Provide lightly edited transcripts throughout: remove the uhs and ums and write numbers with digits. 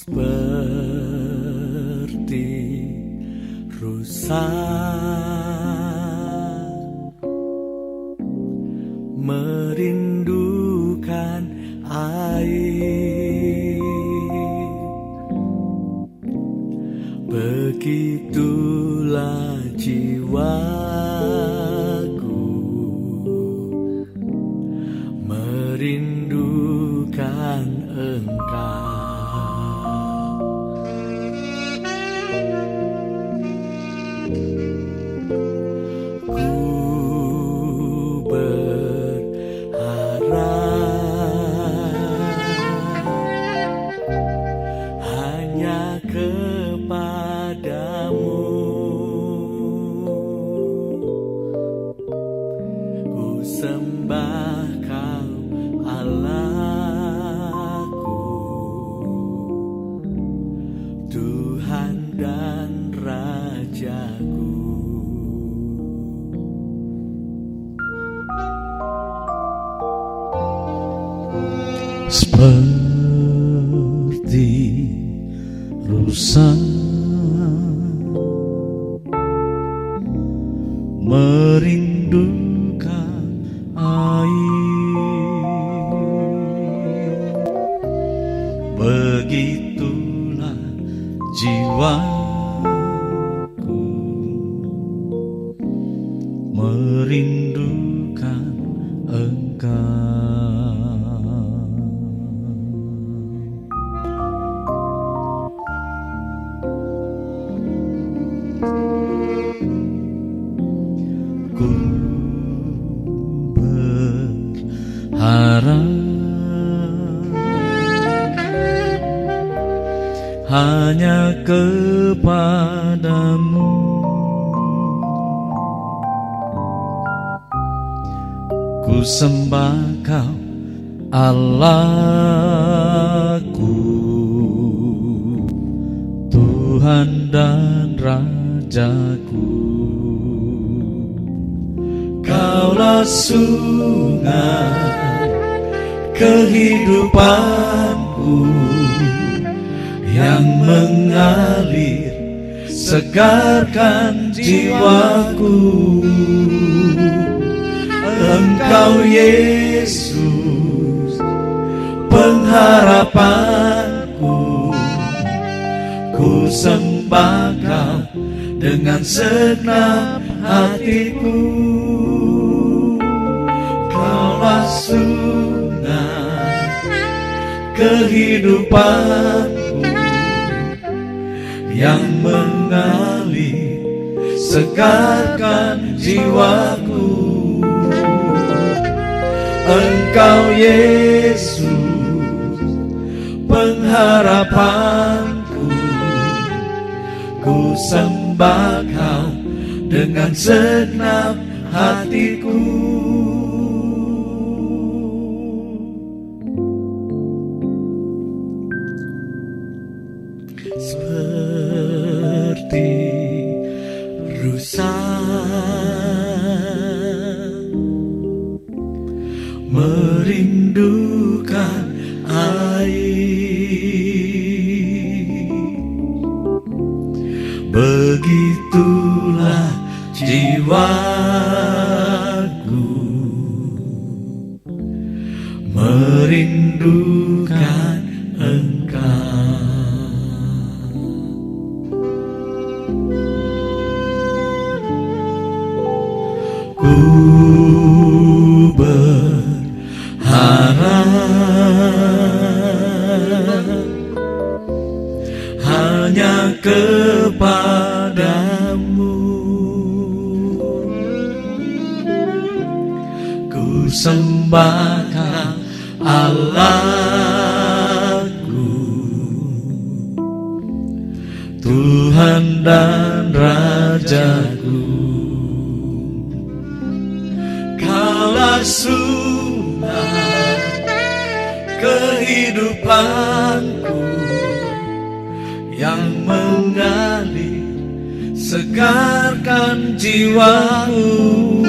Seperti rusa merindukan air, begitulah jiwaku merindukan Engkau. Sembah Kau Allahku, Tuhan dan Rajaku. Seperti rusa merindukan air, begitulah jiwaku merindukan Engkau. Ku berharap hanya kepadamu, ku sembah Kau Allahku, Tuhan dan Rajaku. Kaulah sungai kehidupanku yang mengalir, segarkan jiwaku. Engkau Yesus, pengharapanku, ku sembah Kau dengan segenap hatiku. Kaulah sungai kehidupanku yang mengalir, segarkan jiwaku. Engkau Yesus, pengharapanku, ku sembah Kau dengan segenap hatiku. Seperti rusa merindukan air, begitulah jiwaku merindukan Engkau. Ku berharap hanya kepadamu, ku sembah Kau Allahku, Tuhan dan Rajaku. Kaulah sungai kehidupanku yang mengalir, segarkan jiwaku.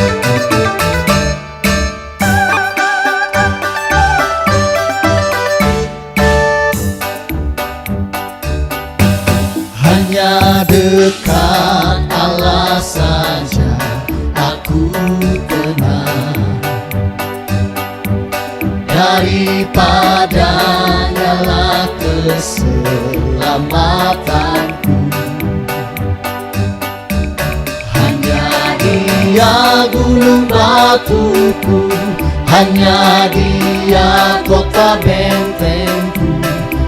Haleluya. aku tenang. Daripadanya lah keselamatanku. Hanya Dia gunung batuku, hanya Dia kota bentengku.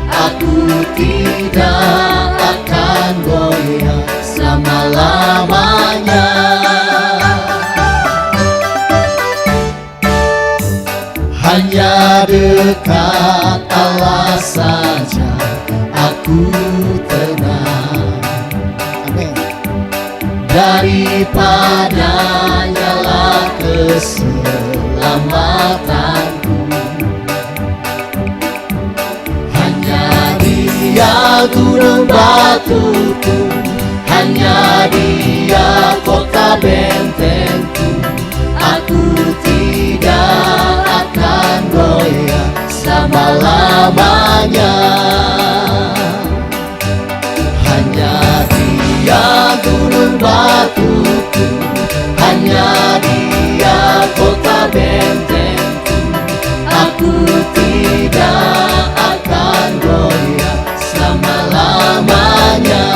Aku tidak akan goyah selama-lamanya. Hanya dekat Allah saja aku tenang. Amin. Daripadanya lah keselamatanku. Hanya Dia gunung batuku, hanya Dia kota bentengku. Aku tidak akan goyah selama-lamanya. Hanya Dia gunung batuku, hanya Dia kota bentengku. Aku tidak akan goyah selama-lamanya.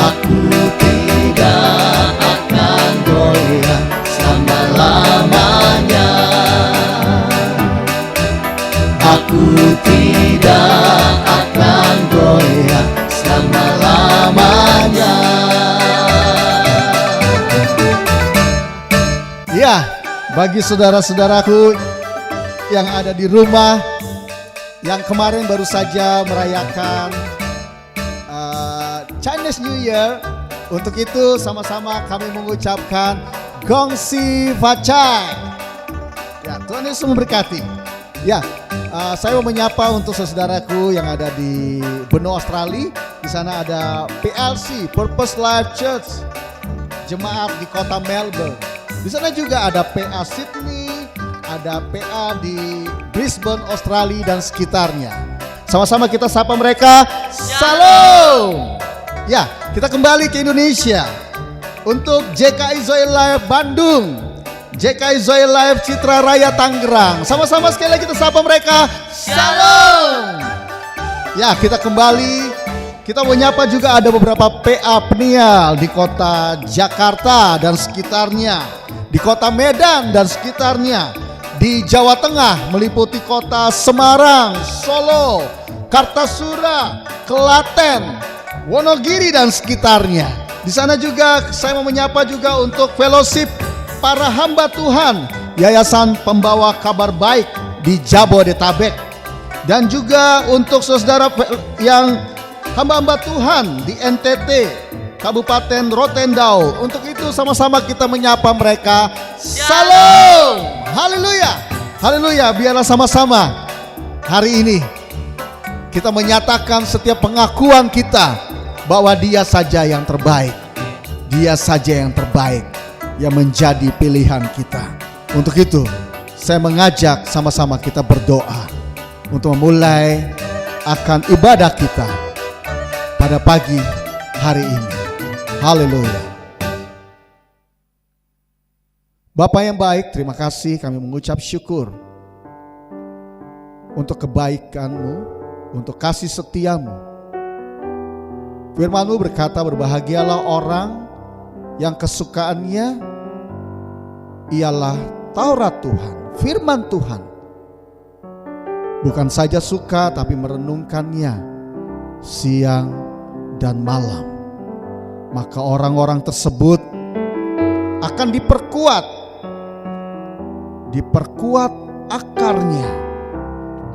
Aku tidak akan goyah selama-lamanya. Aku tidak akan goyah selama-lamanya. Ya, bagi saudara-saudaraku yang ada di rumah, yang kemarin baru saja merayakan Chinese New Year, untuk itu sama-sama kami mengucapkan Gongsi Fachai. Ya, Tuhan Yesus memberkati. Ya, saya mau menyapa untuk saudaraku yang ada di benua Australia. Di sana ada PLC, Purpose Life Church, jemaat di kota Melbourne. Di sana juga ada PA Sydney, ada PA di Brisbane, Australia dan sekitarnya. Sama-sama kita sapa mereka, Salam. Ya, kita kembali ke Indonesia untuk JKI Zoe Live Bandung, JKI Zoe Live Citra Raya Tangerang. Sama-sama sekali lagi kita sapa mereka, Salam. Ya, kita kembali. Kita menyapa juga ada beberapa PA Peniel di kota Jakarta dan sekitarnya, di kota Medan dan sekitarnya, di Jawa Tengah meliputi kota Semarang, Solo, Kartasura, Klaten, Wonogiri dan sekitarnya. Di sana juga saya mau menyapa juga untuk fellowship para hamba Tuhan, Yayasan Pembawa Kabar Baik di Jabodetabek, dan juga untuk saudara yang hamba-hamba Tuhan di NTT, Kabupaten Rotendao. Untuk itu sama-sama kita menyapa mereka, Salam. Haleluya, haleluya. Biarlah sama-sama hari ini kita menyatakan setiap pengakuan kita bahwa Dia saja yang terbaik. Dia saja yang terbaik yang menjadi pilihan kita. Untuk itu saya mengajak sama-sama kita berdoa untuk memulai akan ibadah kita pada pagi hari ini. Haleluya. Bapa yang baik, terima kasih, kami mengucap syukur untuk kebaikan-Mu, untuk kasih setia-Mu. Firman-Mu berkata, berbahagialah orang yang kesukaannya ialah Taurat Tuhan, firman Tuhan. Bukan saja suka, tapi merenungkannya siang dan malam. Maka orang-orang tersebut akan diperkuat akarnya,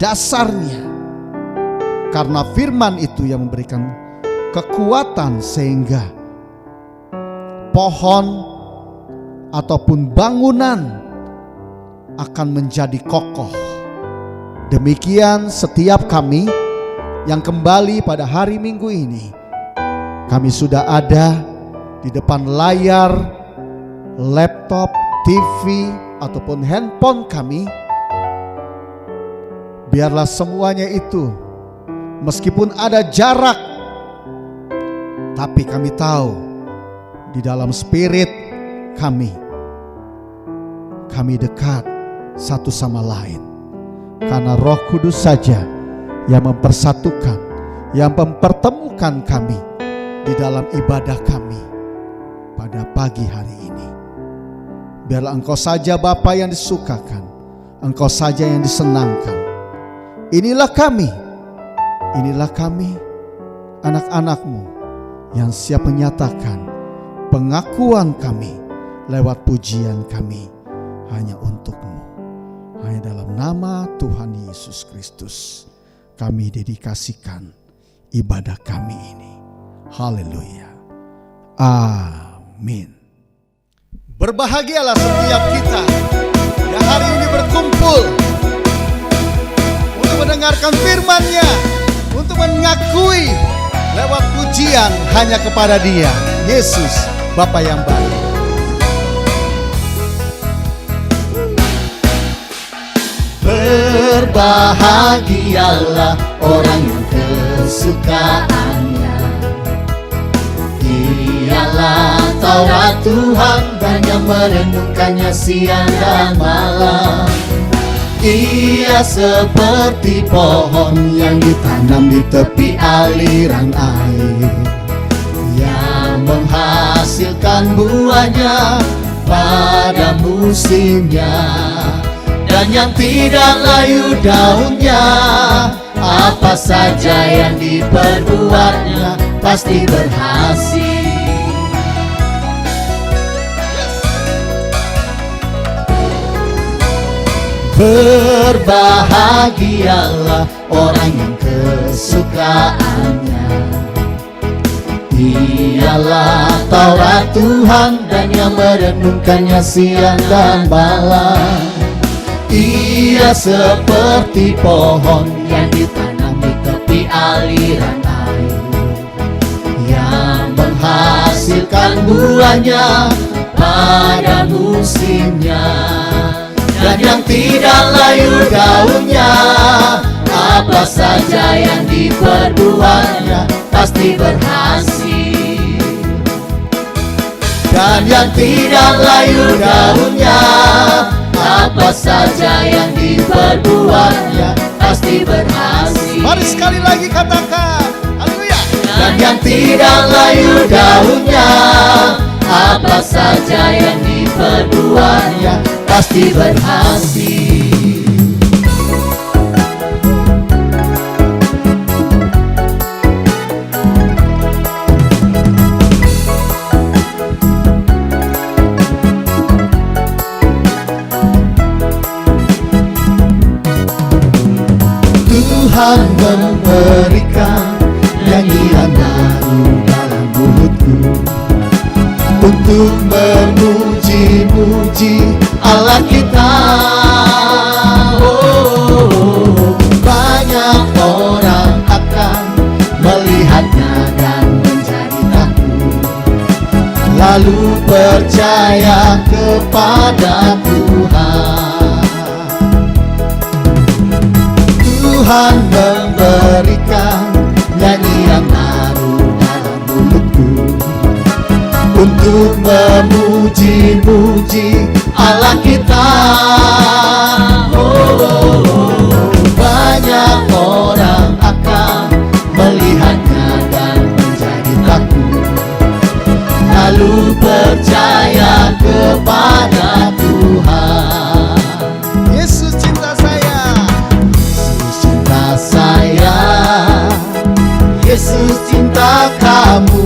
dasarnya. Karena firman itu yang memberikan kekuatan sehingga pohon ataupun bangunan akan menjadi kokoh. Demikian setiap kami yang kembali pada hari Minggu ini, kami sudah ada di depan layar laptop, TV ataupun handphone kami. Biarlah semuanya itu, meskipun ada jarak, tapi kami tahu di dalam spirit kami dekat satu sama lain. Karena Roh Kudus saja yang mempersatukan, yang mempertemukan kami di dalam ibadah kami pada pagi hari ini. Biarlah Engkau saja Bapa yang disukakan, Engkau saja yang disenangkan. Inilah kami anak-anak-Mu yang siap menyatakan pengakuan kami lewat pujian kami hanya untuk-Mu. Hanya dalam nama Tuhan Yesus Kristus kami dedikasikan ibadah kami ini. Haleluya. Amin. Berbahagialah setiap kita yang hari ini berkumpul untuk mendengarkan firman-Nya, untuk mengakui lewat pujian hanya kepada Dia, Yesus, Bapa yang baik. Berbahagialah orang yang kesukaannya ialah Taurat Tuhan dan yang merenungkannya siang dan malam. Ia seperti pohon yang ditanam di tepi aliran air, yang menghasilkan buahnya pada musimnya, dan yang tidak layu daunnya. Apa saja yang diperbuatnya pasti berhasil. Berbahagialah orang yang kesukaannya ialah Taurat Tuhan dan yang merenungkannya siang dan malam. Ia seperti pohon yang ditanam di tepi aliran air, yang menghasilkan buahnya pada musimnya, dan yang tidak layu daunnya. Apa saja yang diperbuatnya pasti berhasil, dan yang tidak layu daunnya. Apa saja yang diperbuatnya pasti berhasil. Mari sekali lagi katakan, haleluya. Dan yang tidak layu daunnya, apa saja yang diperbuatnya pasti berhasil. Tuhan memberikan nyanyian baru dalam mulutku untuk memuji-muji Allah kita. Banyak orang akan melihatnya dan menjadi takut, lalu percaya kepada Tuhan. Tuhan memberikan nyanyian baru dalam mulutku untuk memuji-muji Allah kita. Banyak orang akan melihatnya dan menjadi takut, lalu percaya kepada Tuhan. Yesus cinta saya, saya, Yesus cinta kamu,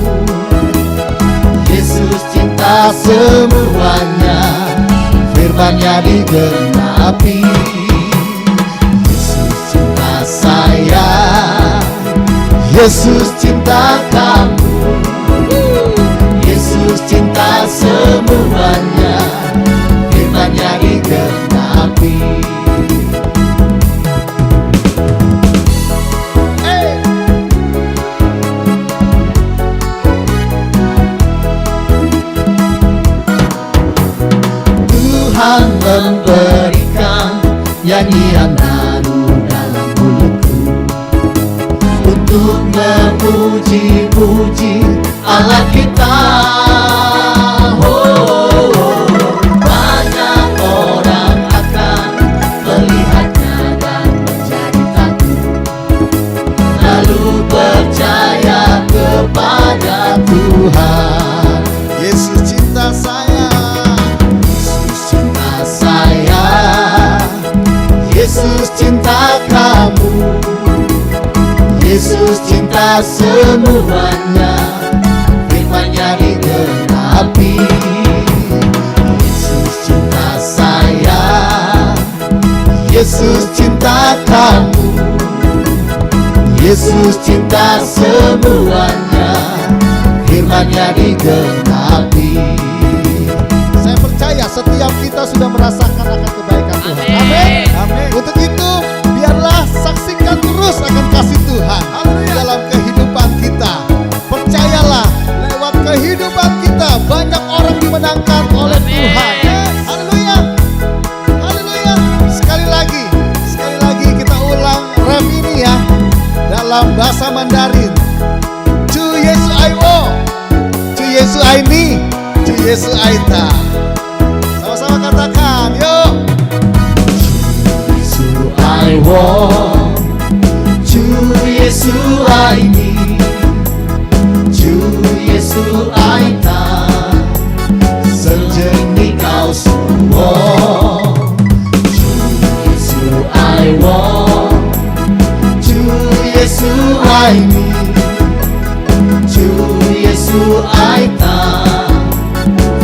Yesus cinta semuanya, firman-Nya digenapi. Yesus cinta saya, Yesus cinta kamu, Yesus cinta semuanya, firman-Nya digenapi. Tuhan memberikan nyanyian baru dalam mulutku untuk memuji-muji Allah kita. Yesus cinta semuanya, firman-Nya digenapi. Yesus cinta saya, Yesus cinta kamu, Yesus cinta semuanya, firman-Nya digenapi. Saya percaya setiap kita sudah merasakan akan kebaikan Tuhan. Amin. Amin. Untuk itu biarlah saksikan terus akan kasih Tuhan dalam kehidupan kita. Percayalah, lewat kehidupan kita banyak orang dimenangkan oleh Tuhan. Haleluya. Haleluya. Sekali lagi kita ulang ref ini ya, dalam bahasa Mandarin. Chu Yesu ai wo, Chu Yesu ai ni, Chu Yesu ai ta. Sama-sama katakan, yuk. Yesu ai wo, Chu Yesu ai ni, Chu Yesu ai ta, senjeni kau semua. Chu Yesu ai wo, Chu Yesu ai ni, Chu Yesu ai ta,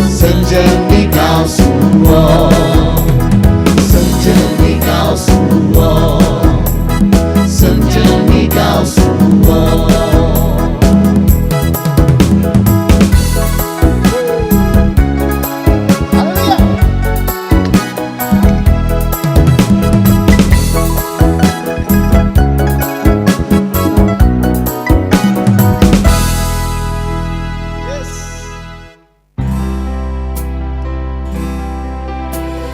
senjeni kau semua, senjeni kau semua, senjeni kau semua. Haleluya. Yes.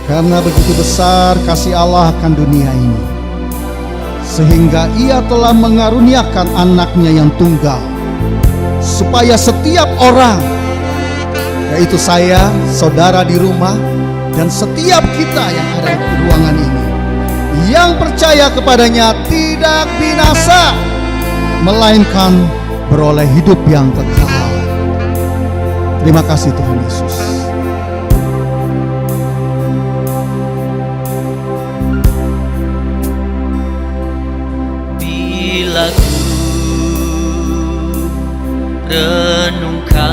Karena begitu besar kasih Allah akan dunia ini, sehingga Ia telah mengaruniakan anaknya yang tunggal, supaya setiap orang, yaitu saya, saudara di rumah, dan setiap kita yang ada di ruangan ini, yang percaya kepadanya tidak binasa, melainkan beroleh hidup yang kekal. Terima kasih Tuhan Yesus. Bila ku renungkan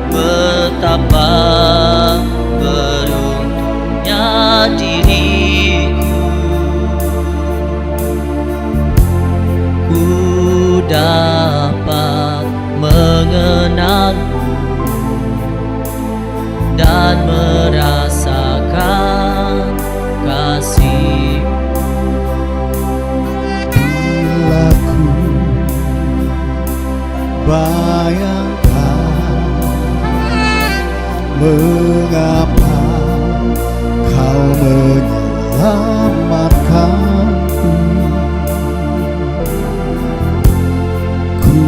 betapa beruntungnya diriku, ku dapat mengenalmu dan merasakan kasih. Bila ku bayangkan mengapa Kau menyelamatkanku, ku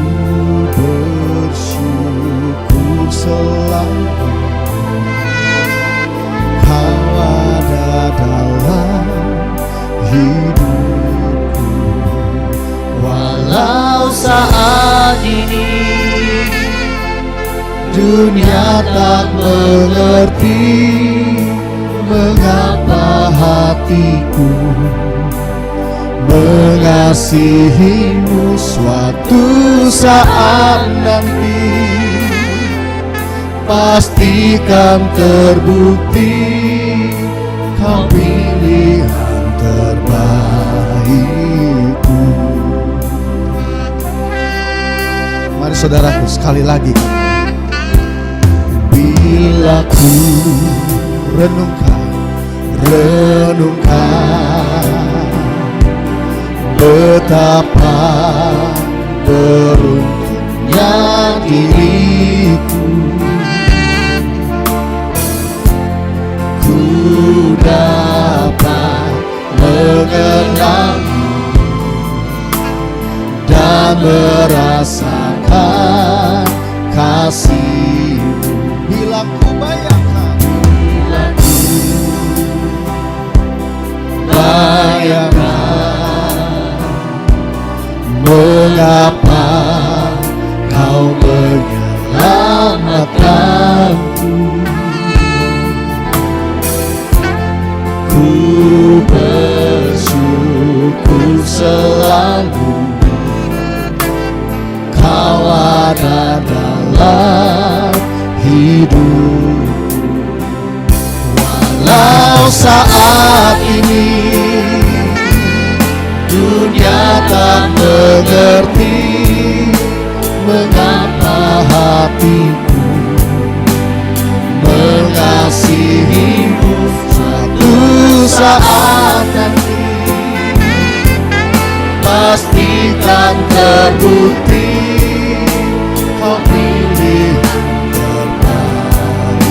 bersyukur selalu Kau ada dalam hidupku. Walau saat ini Dunia tak mengerti mengapa hatiku mengasihimu. Suatu saat nanti pastikan terbukti Kau pilihan terbaikku. Mari saudaraku sekali lagi, Bila ku renungkan betapa beruntungnya diriku, ku dapat mengenalmu dan merasakan kasih-Mu. bila ku bayangkan mengapa Kau menyelamatkanku, ku bersyukur selalu hidupku. Walau saat ini dunia tak mengerti mengapa hatiku mengasihimu, suatu saat nanti pastikan terbukti kau pilih terbaik.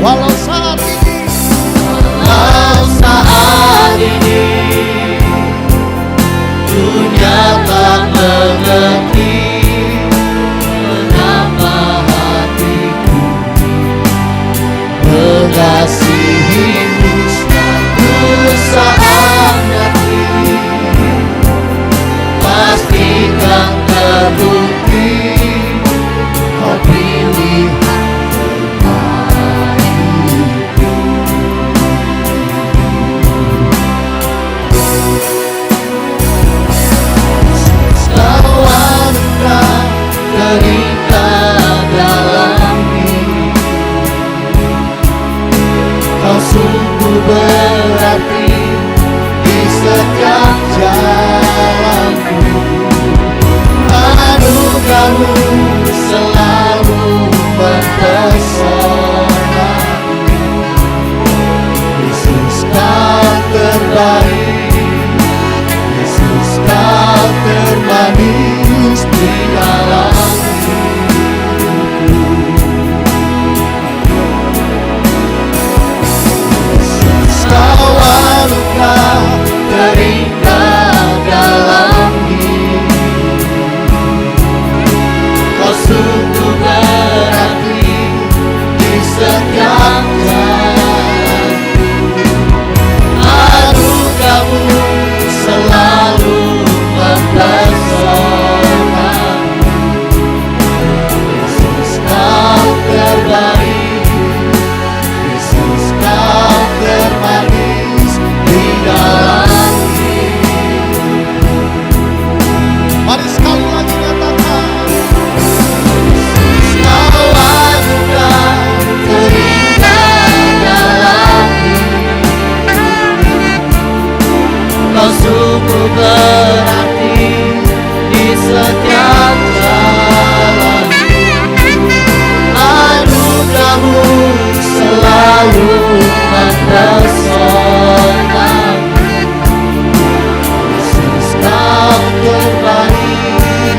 Walau saat ini, Walau saat ini dunia tak mengerti mengapa hatiku mengasihimu, suatu saat nanti pastikan terbukti kau pilih terikat dalam diri. Kau sungguh berarti di setiap jalanku. Anugerahmu selalu mempesona. Yesus kau terbaik, Yesus kau termanis di dalam kau anugerah terindah dalam hidup. Kau sungguh berarti di setiap jalanku. Anugerahmu selalu mempesona. Yesus kau terbaik, Yesus kau termanis di dalam hidup. mari sekali lagi katakan, Kau anugerah terindah dalam hidup. Kau sungguh berarti di setiap jalanku. Anugerahmu selalu mempesona. Yesus kau terbaik,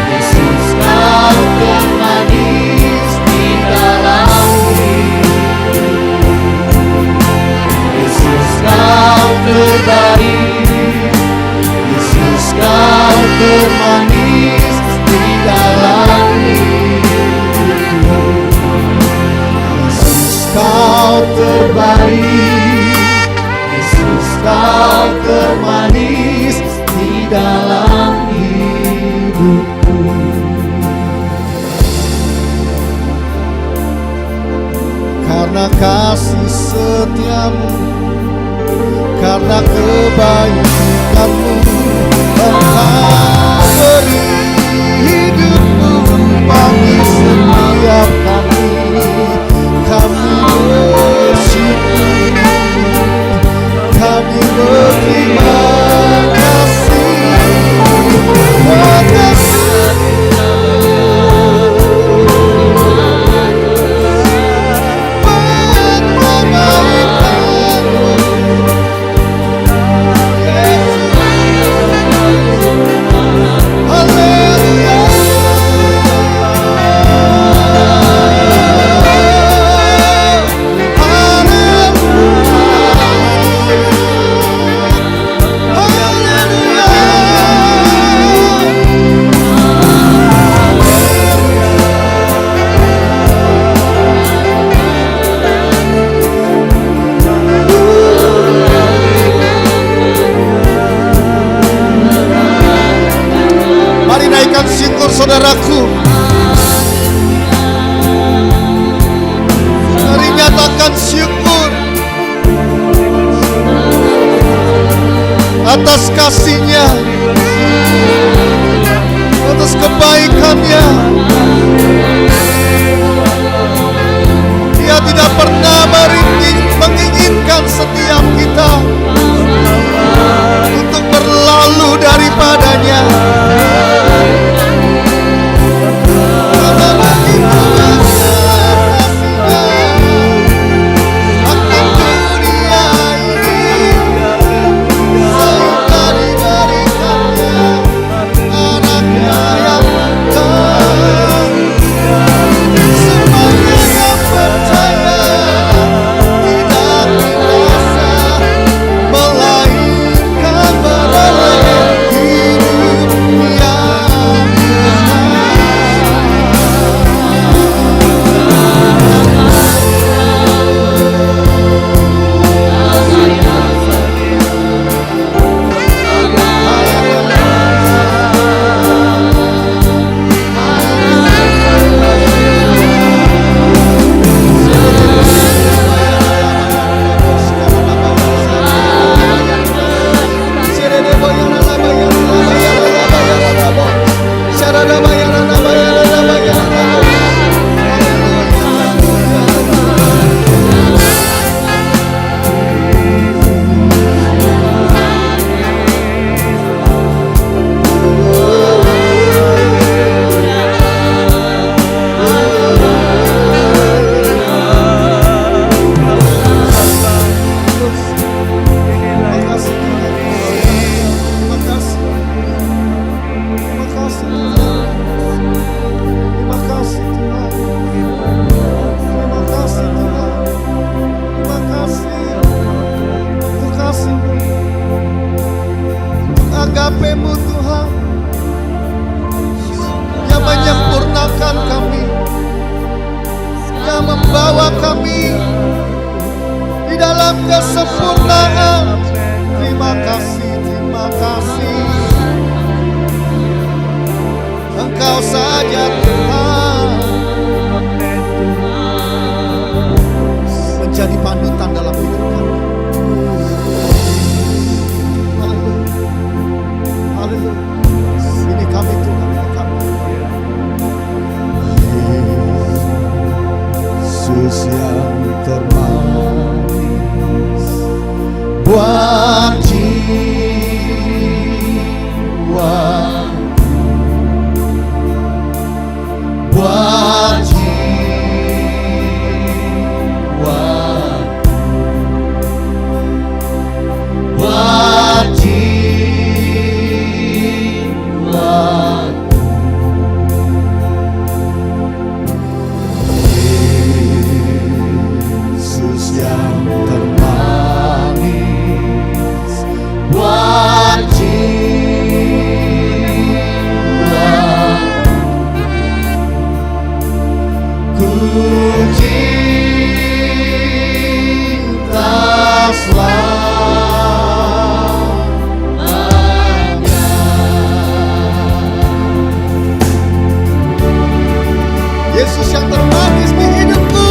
Yesus kau termanis di dalam hidup. Yesus kau terbaik, Yesus kau termanis di dalam hidupku. Yesus kau terbaik, Yesus kau termanis di dalam hidupku. karena kasih setiamu, karena kebaikanmu, Engkau beri hidupmu bagi setiap kami. Kami bersyukur, kami berterima kasih atas Haleluya. dalam kesempurnaan. Terima kasih, terima kasih. Engkau saja Tuhan, menjadi panutan dalam hidup kami. Haleluya, haleluya. Ini kami Tuhan, ini kami. Yesus yang termanis buat jiwa, buat jiwa, buat jiwa. Yesus yang termanis buat jiwa, ku cinta selamanya. Yesus yang termanis di hidupku.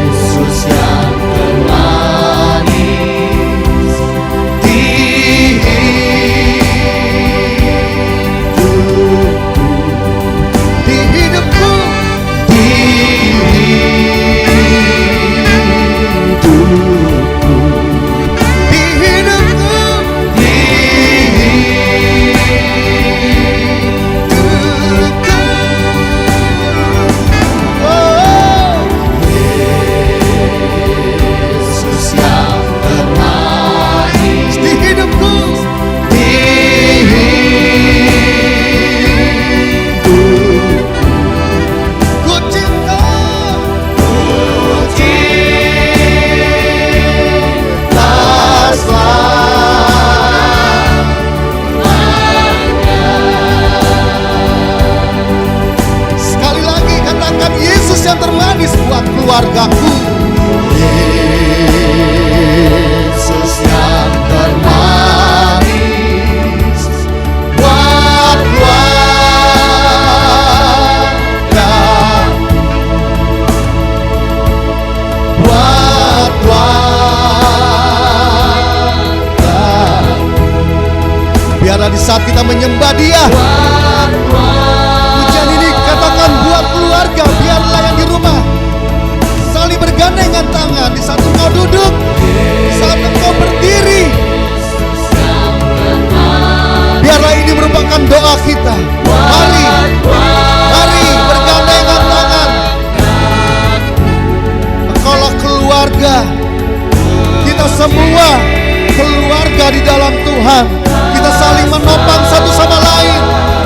Yesus yang termanis di hidupku, di hidupku, di hidupku, di hidupku. Oh, Yesus yang termanis di hidupku, di hidupku. Ku cinta selamanya. Sekali lagi katakan Yesus yang termanis buat keluargaku. Yesus yang termanis buat keluarga, buat keluarga. Biarlah di saat kita menyembah Dia, pujian ini katakan buat keluarga. Biarlah yang di rumah saling bergandengan tangan di saat engkau duduk, saat engkau berdiri. Biarlah ini merupakan doa kita. Mari, mari bergandengan tangan. Engkaulah keluarga. Kita semua keluarga di dalam Tuhan. Kita saling menopang satu sama lain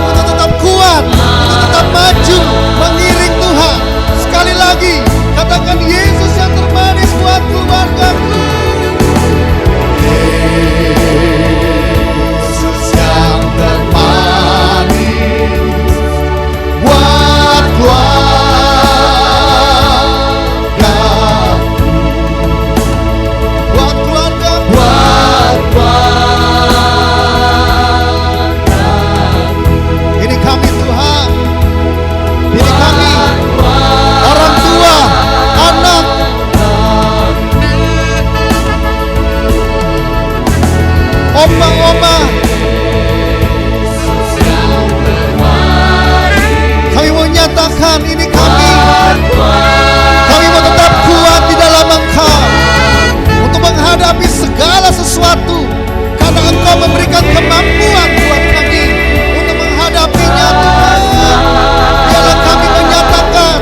untuk tetap kuat, untuk tetap maju mengiring Tuhan. Sekali lagi katakan Yesus yang termanis buat keluargaku. Yesus yang termanis buat keluarga, buat keluarga, buat keluarga. Ini kami Tuhan, ini kami orang tua, anak, oma-oma. Kami mau nyatakan ini kami mau tetap kuat di dalam Engkau untuk menghadapi segala sesuatu, karena Engkau memberikan kemampuan buat kami untuk menghadapinya Tuhan. Biarlah kami menyatakan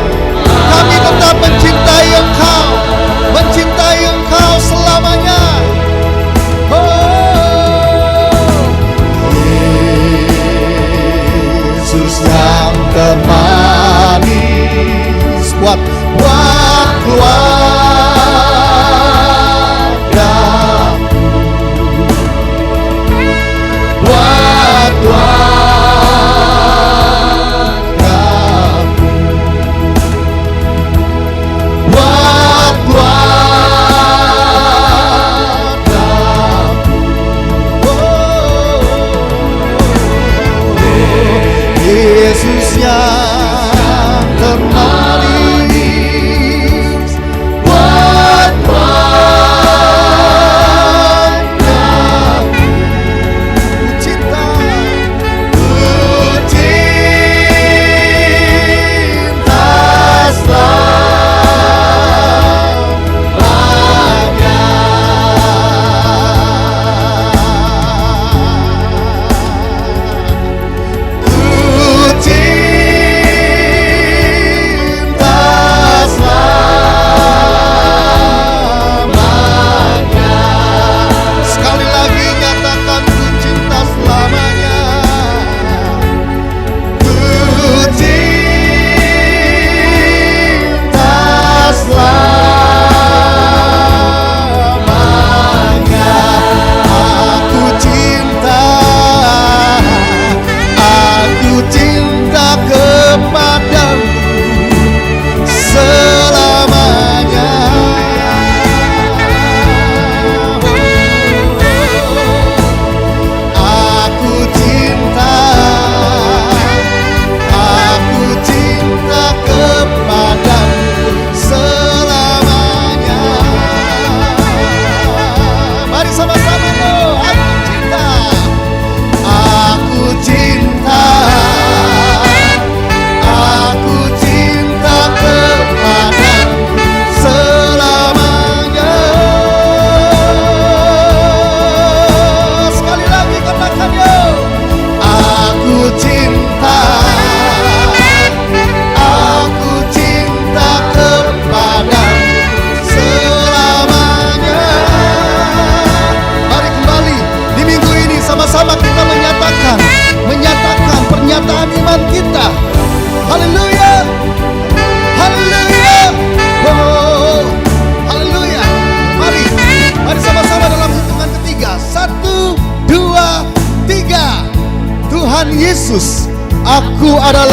kami tetap mencintai Engkau, mencintai Engkau selamanya. Yesus yang termanis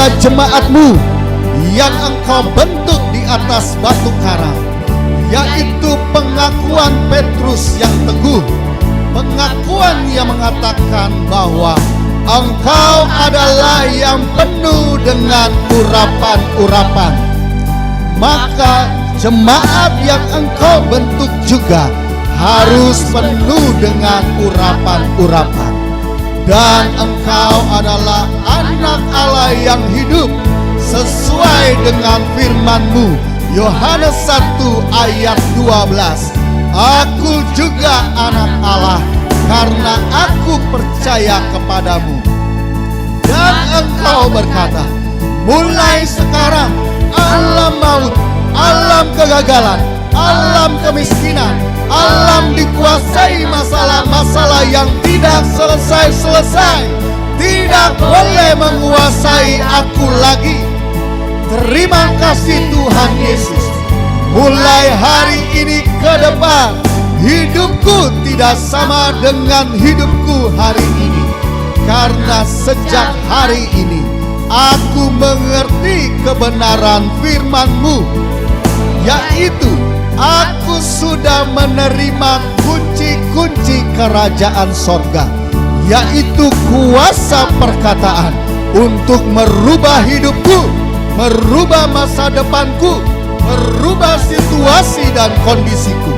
adalah jemaatmu yang engkau bentuk di atas batu karang, yaitu pengakuan Petrus yang teguh, pengakuan yang mengatakan bahwa engkau adalah yang penuh dengan urapan-urapan. Maka jemaat yang engkau bentuk juga harus penuh dengan urapan-urapan. Dan engkau adalah anak Allah yang hidup sesuai dengan firman-Mu. Yohanes 1 ayat 12. Aku juga anak Allah karena aku percaya kepadamu. Dan engkau berkata, mulai sekarang alam maut, alam kegagalan, alam kemiskinan, alam dikuasai masalah-masalah yang tidak selesai-selesai, tidak boleh menguasai aku lagi. Terima kasih Tuhan Yesus. Mulai hari ini ke depan, hidupku tidak sama dengan hidupku hari ini. Karena sejak hari ini aku mengerti kebenaran firman-Mu, yaitu aku sudah menerima kunci-kunci kerajaan sorga, yaitu kuasa perkataan untuk merubah hidupku, merubah masa depanku, merubah situasi dan kondisiku.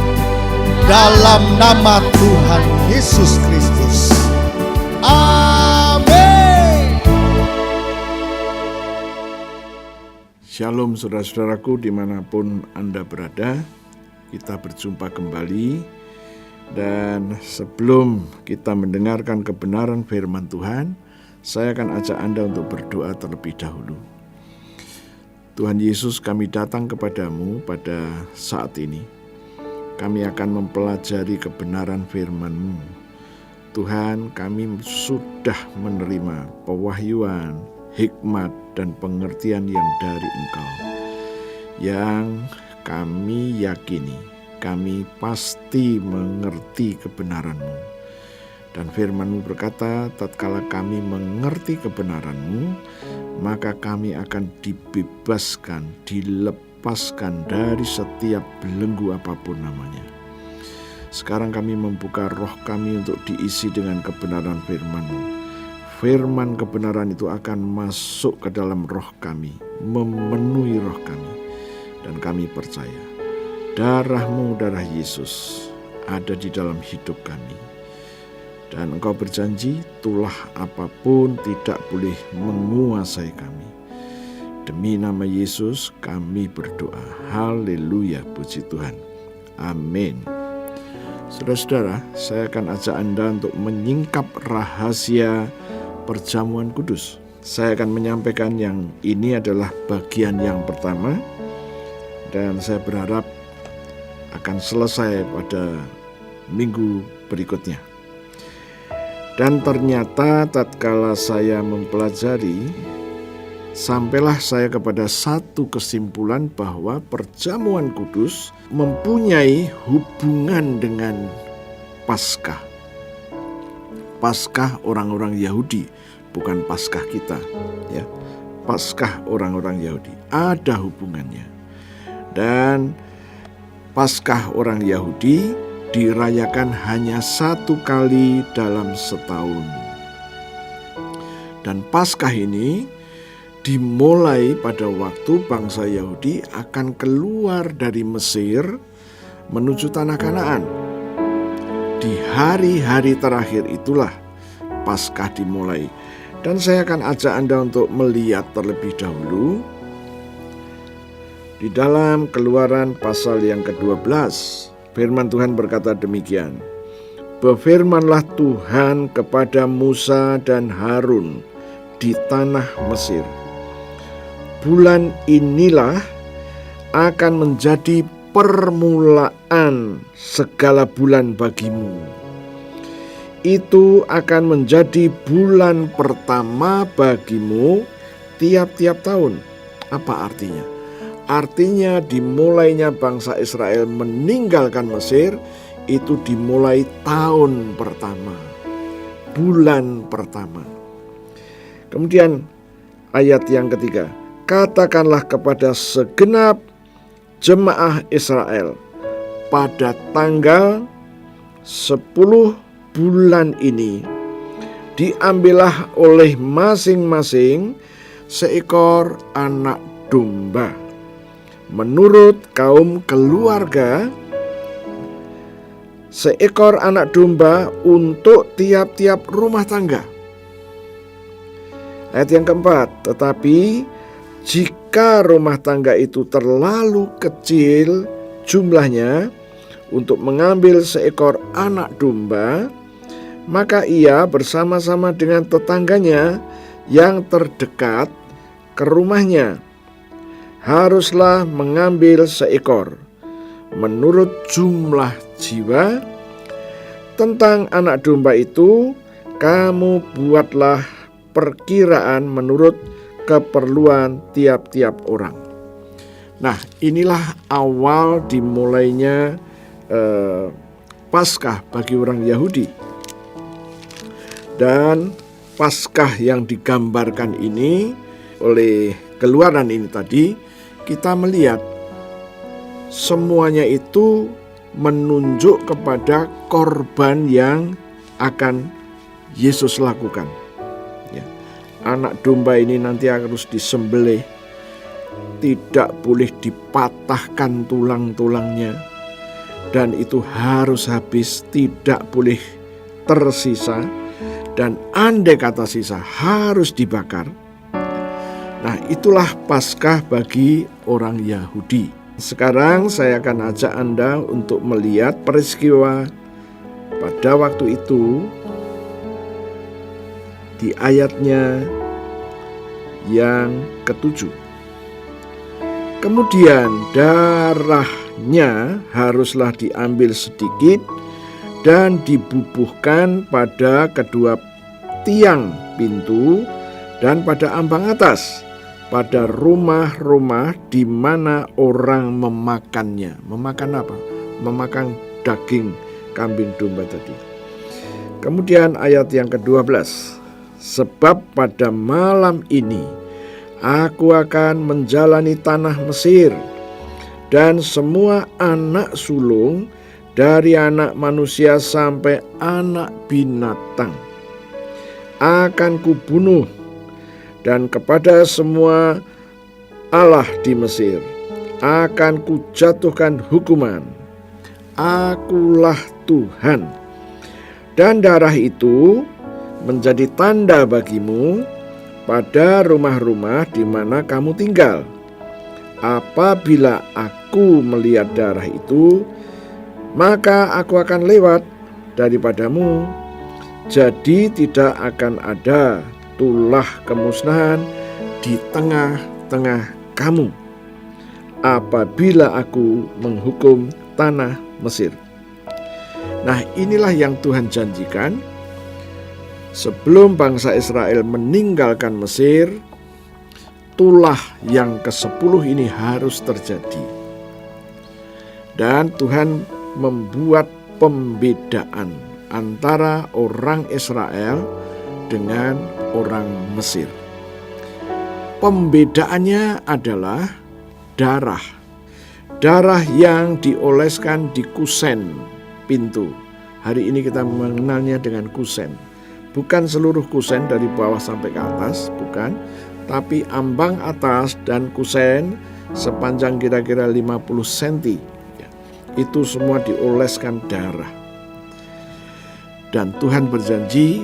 Dalam nama Tuhan Yesus Kristus. Amin. Shalom saudara-saudaraku dimanapun Anda berada. Kita berjumpa kembali. Dan sebelum kita mendengarkan kebenaran firman Tuhan, saya akan ajak Anda untuk berdoa terlebih dahulu. Tuhan Yesus, kami datang kepadamu pada saat ini. Kami akan mempelajari kebenaran firman-Mu. Tuhan, kami sudah menerima pewahyuan, hikmat, dan pengertian yang dari Engkau, yang kami yakini, kami pasti mengerti kebenaran-Mu. Dan firman-Mu berkata, tatkala kami mengerti kebenaran-Mu, maka kami akan dibebaskan, dilepaskan dari setiap belenggu apapun namanya. Sekarang kami membuka roh kami untuk diisi dengan kebenaran firman-Mu. Firman kebenaran itu akan masuk ke dalam roh kami, memenuhi roh kami. Dan kami percaya, darah-Mu, darah Yesus, ada di dalam hidup kami. Dan Engkau berjanji, tulah apapun tidak boleh menguasai kami. Demi nama Yesus kami berdoa. Haleluya, puji Tuhan. Amin. Saudara-saudara, saya akan ajak Anda untuk menyingkap rahasia perjamuan kudus. Saya akan menyampaikan yang ini adalah bagian yang pertama, dan saya berharap akan selesai pada minggu berikutnya. Dan ternyata tatkala saya mempelajari, sampailah saya kepada satu kesimpulan bahwa perjamuan kudus mempunyai hubungan dengan Paskah. Paskah orang-orang Yahudi, bukan Paskah kita, ya. Paskah orang-orang Yahudi ada hubungannya. Dan Paskah orang Yahudi dirayakan hanya satu kali dalam setahun. Dan Paskah ini dimulai pada waktu bangsa Yahudi akan keluar dari Mesir menuju tanah Kanaan. Di hari-hari terakhir itulah Paskah dimulai. Dan saya akan ajak Anda untuk melihat terlebih dahulu di dalam Keluaran pasal yang ke-12. Firman Tuhan berkata demikian. Berfirmanlah Tuhan kepada Musa dan Harun di tanah Mesir. Bulan inilah akan menjadi permulaan segala bulan bagimu. Itu akan menjadi bulan pertama bagimu tiap-tiap tahun. Apa artinya? Artinya dimulainya bangsa Israel meninggalkan Mesir itu dimulai tahun pertama, bulan pertama. Kemudian ayat yang ketiga. Katakanlah kepada segenap jemaah Israel, pada tanggal 10 bulan ini diambillah oleh masing-masing seekor anak domba menurut kaum keluarga, seekor anak domba untuk tiap-tiap rumah tangga. Ayat yang keempat, tetapi jika rumah tangga itu terlalu kecil jumlahnya untuk mengambil seekor anak domba, maka ia bersama-sama dengan tetangganya yang terdekat ke rumahnya haruslah mengambil seekor menurut jumlah jiwa. Tentang anak domba itu kamu buatlah perkiraan menurut keperluan tiap-tiap orang. Nah, inilah awal dimulainya Paskah bagi orang Yahudi. Dan Paskah yang digambarkan ini oleh Keluaran ini tadi, kita melihat semuanya itu menunjuk kepada korban yang akan Yesus lakukan. Ya. Anak domba ini nanti harus disembelih, tidak boleh dipatahkan tulang-tulangnya, dan itu harus habis, tidak boleh tersisa, dan andai kata sisa harus dibakar. Nah, itulah Paskah bagi orang Yahudi. Sekarang saya akan ajak Anda untuk melihat peristiwa pada waktu itu di ayatnya yang ke-7. Kemudian darahnya haruslah diambil sedikit dan dibubuhkan pada kedua tiang pintu dan pada ambang atas, pada rumah-rumah di mana orang memakannya. Memakan apa? Memakan daging kambing domba tadi. Kemudian ayat yang ke-12. Sebab pada malam ini aku akan menjalani tanah Mesir, dan semua anak sulung dari anak manusia sampai anak binatang akan kubunuh, dan kepada semua Allah di Mesir akan kujatuhkan hukuman. Akulah Tuhan. Dan darah itu menjadi tanda bagimu pada rumah-rumah di mana kamu tinggal. Apabila aku melihat darah itu, maka aku akan lewat daripadamu, jadi tidak akan ada tulah kemusnahan di tengah-tengah kamu apabila aku menghukum tanah Mesir. Nah, inilah yang Tuhan janjikan sebelum bangsa Israel meninggalkan Mesir. Tulah yang ke-10 ini harus terjadi, dan Tuhan membuat pembedaan antara orang Israel dengan orang Mesir. Pembedaannya adalah darah. Darah yang dioleskan di kusen pintu. Hari ini kita mengenalnya dengan kusen. Bukan seluruh kusen dari bawah sampai ke atas, bukan. Tapi ambang atas dan kusen sepanjang kira-kira 50 cm. Itu semua dioleskan darah. Dan Tuhan berjanji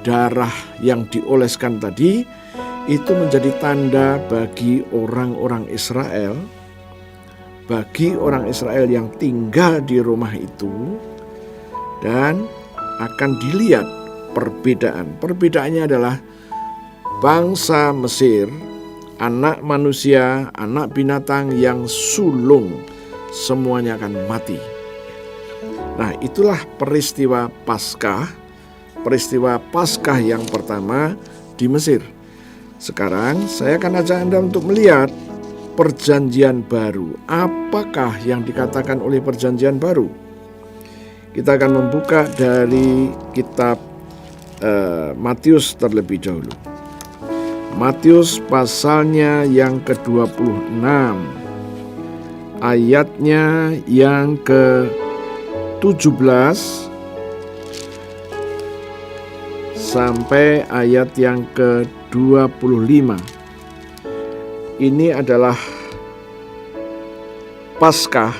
darah yang dioleskan tadi itu menjadi tanda bagi orang-orang Israel, bagi orang Israel yang tinggal di rumah itu, dan akan dilihat perbedaan. Perbedaannya adalah bangsa Mesir, anak manusia, anak binatang yang sulung, semuanya akan mati. Nah, itulah peristiwa Paskah, peristiwa Paskah yang pertama di Mesir. Sekarang saya akan ajak Anda untuk melihat perjanjian baru. Apakah yang dikatakan oleh perjanjian baru? Kita akan membuka dari kitab Matius terlebih dahulu. Matius pasalnya yang ke-26, ayatnya yang ke-17 sampai ayat yang ke-25. Ini adalah Paskah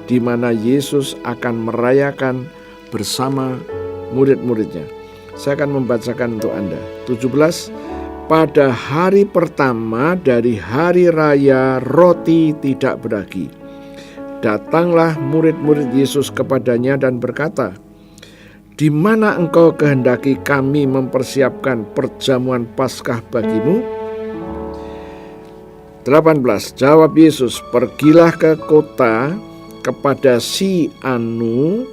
di mana Yesus akan merayakan bersama murid-muridnya. Saya akan membacakan untuk Anda. 17, pada hari pertama dari hari raya roti tidak beragi, datanglah murid-murid Yesus kepadanya dan berkata, "Di mana engkau kehendaki kami mempersiapkan perjamuan Paskah bagimu?" 18, jawab Yesus, "Pergilah ke kota kepada si Anu,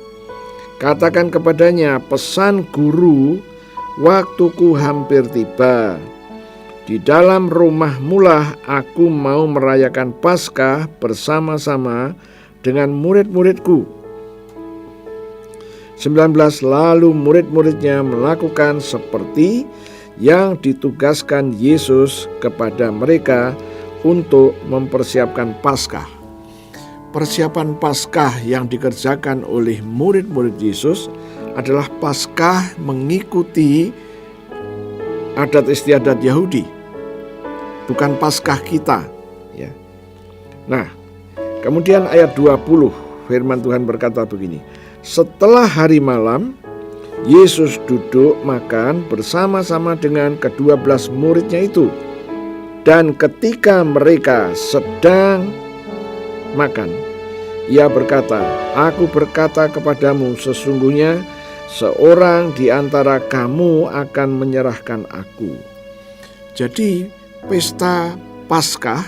katakan kepadanya, pesan guru, waktuku hampir tiba. Di dalam rumahmulah aku mau merayakan Paskah bersama-sama dengan murid-muridku." 19, lalu murid-muridnya melakukan seperti yang ditugaskan Yesus kepada mereka untuk mempersiapkan Paskah. Persiapan Paskah yang dikerjakan oleh murid-murid Yesus adalah Paskah mengikuti adat istiadat Yahudi, bukan Paskah kita, ya. Nah, kemudian ayat 20, firman Tuhan berkata begini, setelah hari malam, Yesus duduk makan bersama-sama dengan ke-12 muridnya itu. Dan ketika mereka sedang makan, Ia berkata, "Aku berkata kepadamu, sesungguhnya seorang di antara kamu akan menyerahkan aku." Jadi pesta Paskah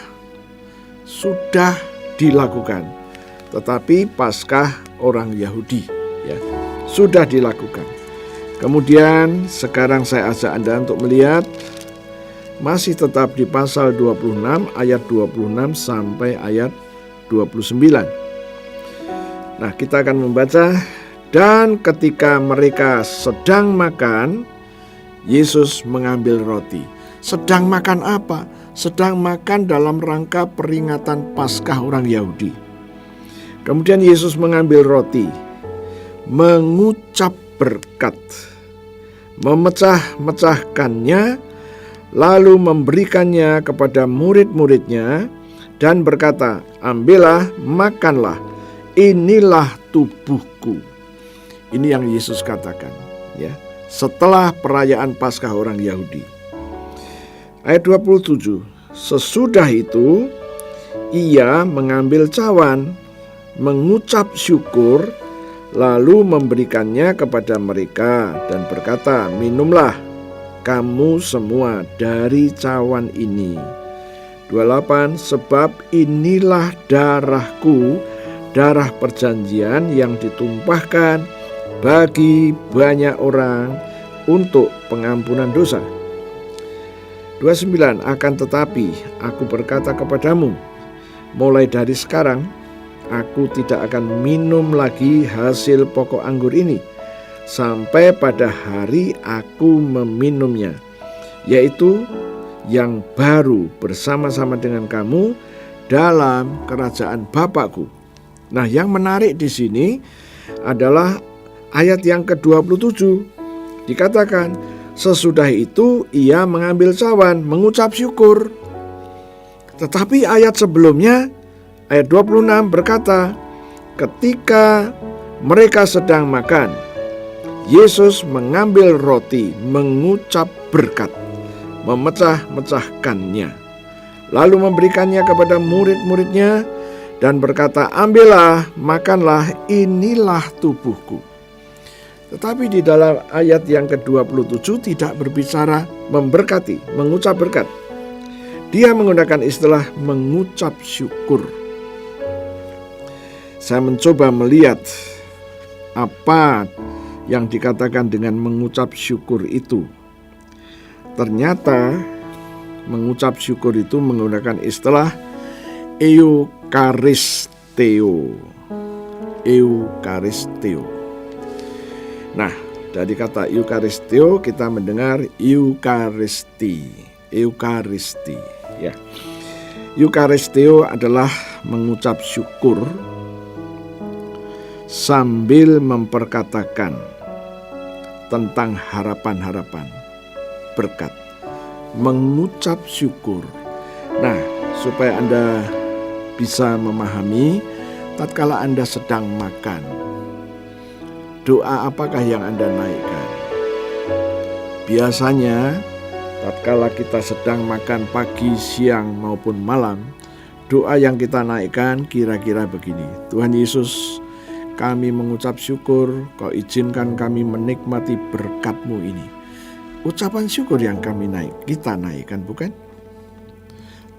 sudah dilakukan, tetapi Paskah orang Yahudi, ya, sudah dilakukan. Kemudian sekarang saya ajak Anda untuk melihat masih tetap di pasal 26 ayat 26 sampai ayat 29. Nah, kita akan membaca, dan ketika mereka sedang makan, Yesus mengambil roti. Sedang makan apa? Sedang makan dalam rangka peringatan Paskah orang Yahudi. Kemudian Yesus mengambil roti, mengucap berkat, memecah-mecahkannya, lalu memberikannya kepada murid-muridnya dan berkata, "Ambillah, makanlah, inilah tubuhku." Ini yang Yesus katakan, ya, setelah perayaan Paskah orang Yahudi. Ayat 27, sesudah itu Ia mengambil cawan, mengucap syukur, lalu memberikannya kepada mereka dan berkata, "Minumlah kamu semua dari cawan ini. 28, sebab inilah darahku, darah perjanjian yang ditumpahkan bagi banyak orang untuk pengampunan dosa." 29, akan tetapi aku berkata kepadamu, mulai dari sekarang aku tidak akan minum lagi hasil pokok anggur ini sampai pada hari aku meminumnya, yaitu yang baru bersama-sama dengan kamu dalam kerajaan Bapakku. Nah, yang menarik di sini adalah ayat yang ke-27. Dikatakan, sesudah itu Ia mengambil cawan, mengucap syukur. Tetapi ayat sebelumnya, ayat 26 berkata, ketika mereka sedang makan, Yesus mengambil roti, mengucap berkat, memecah-mecahkannya, lalu memberikannya kepada murid-muridnya dan berkata, "Ambillah, makanlah, inilah tubuhku." Tetapi di dalam ayat yang ke-27 tidak berbicara memberkati, mengucap berkat. Dia menggunakan istilah mengucap syukur. Saya mencoba melihat apa yang dikatakan dengan mengucap syukur itu. Ternyata mengucap syukur itu menggunakan istilah eukaristeo. Eukaristeo. Nah, dari kata eukaristeo kita mendengar eukaristi. Eukaristi. Ya, Eukaristio adalah mengucap syukur sambil memperkatakan tentang harapan-harapan berkat. Mengucap syukur. Nah, supaya Anda bisa memahami, tatkala Anda sedang makan, doa apakah yang Anda naikkan? Biasanya tatkala kita sedang makan pagi, siang maupun malam, doa yang kita naikkan kira-kira begini: Tuhan Yesus, kami mengucap syukur, Kau izinkan kami menikmati berkat-Mu ini. Ucapan syukur yang kita naikkan, bukan?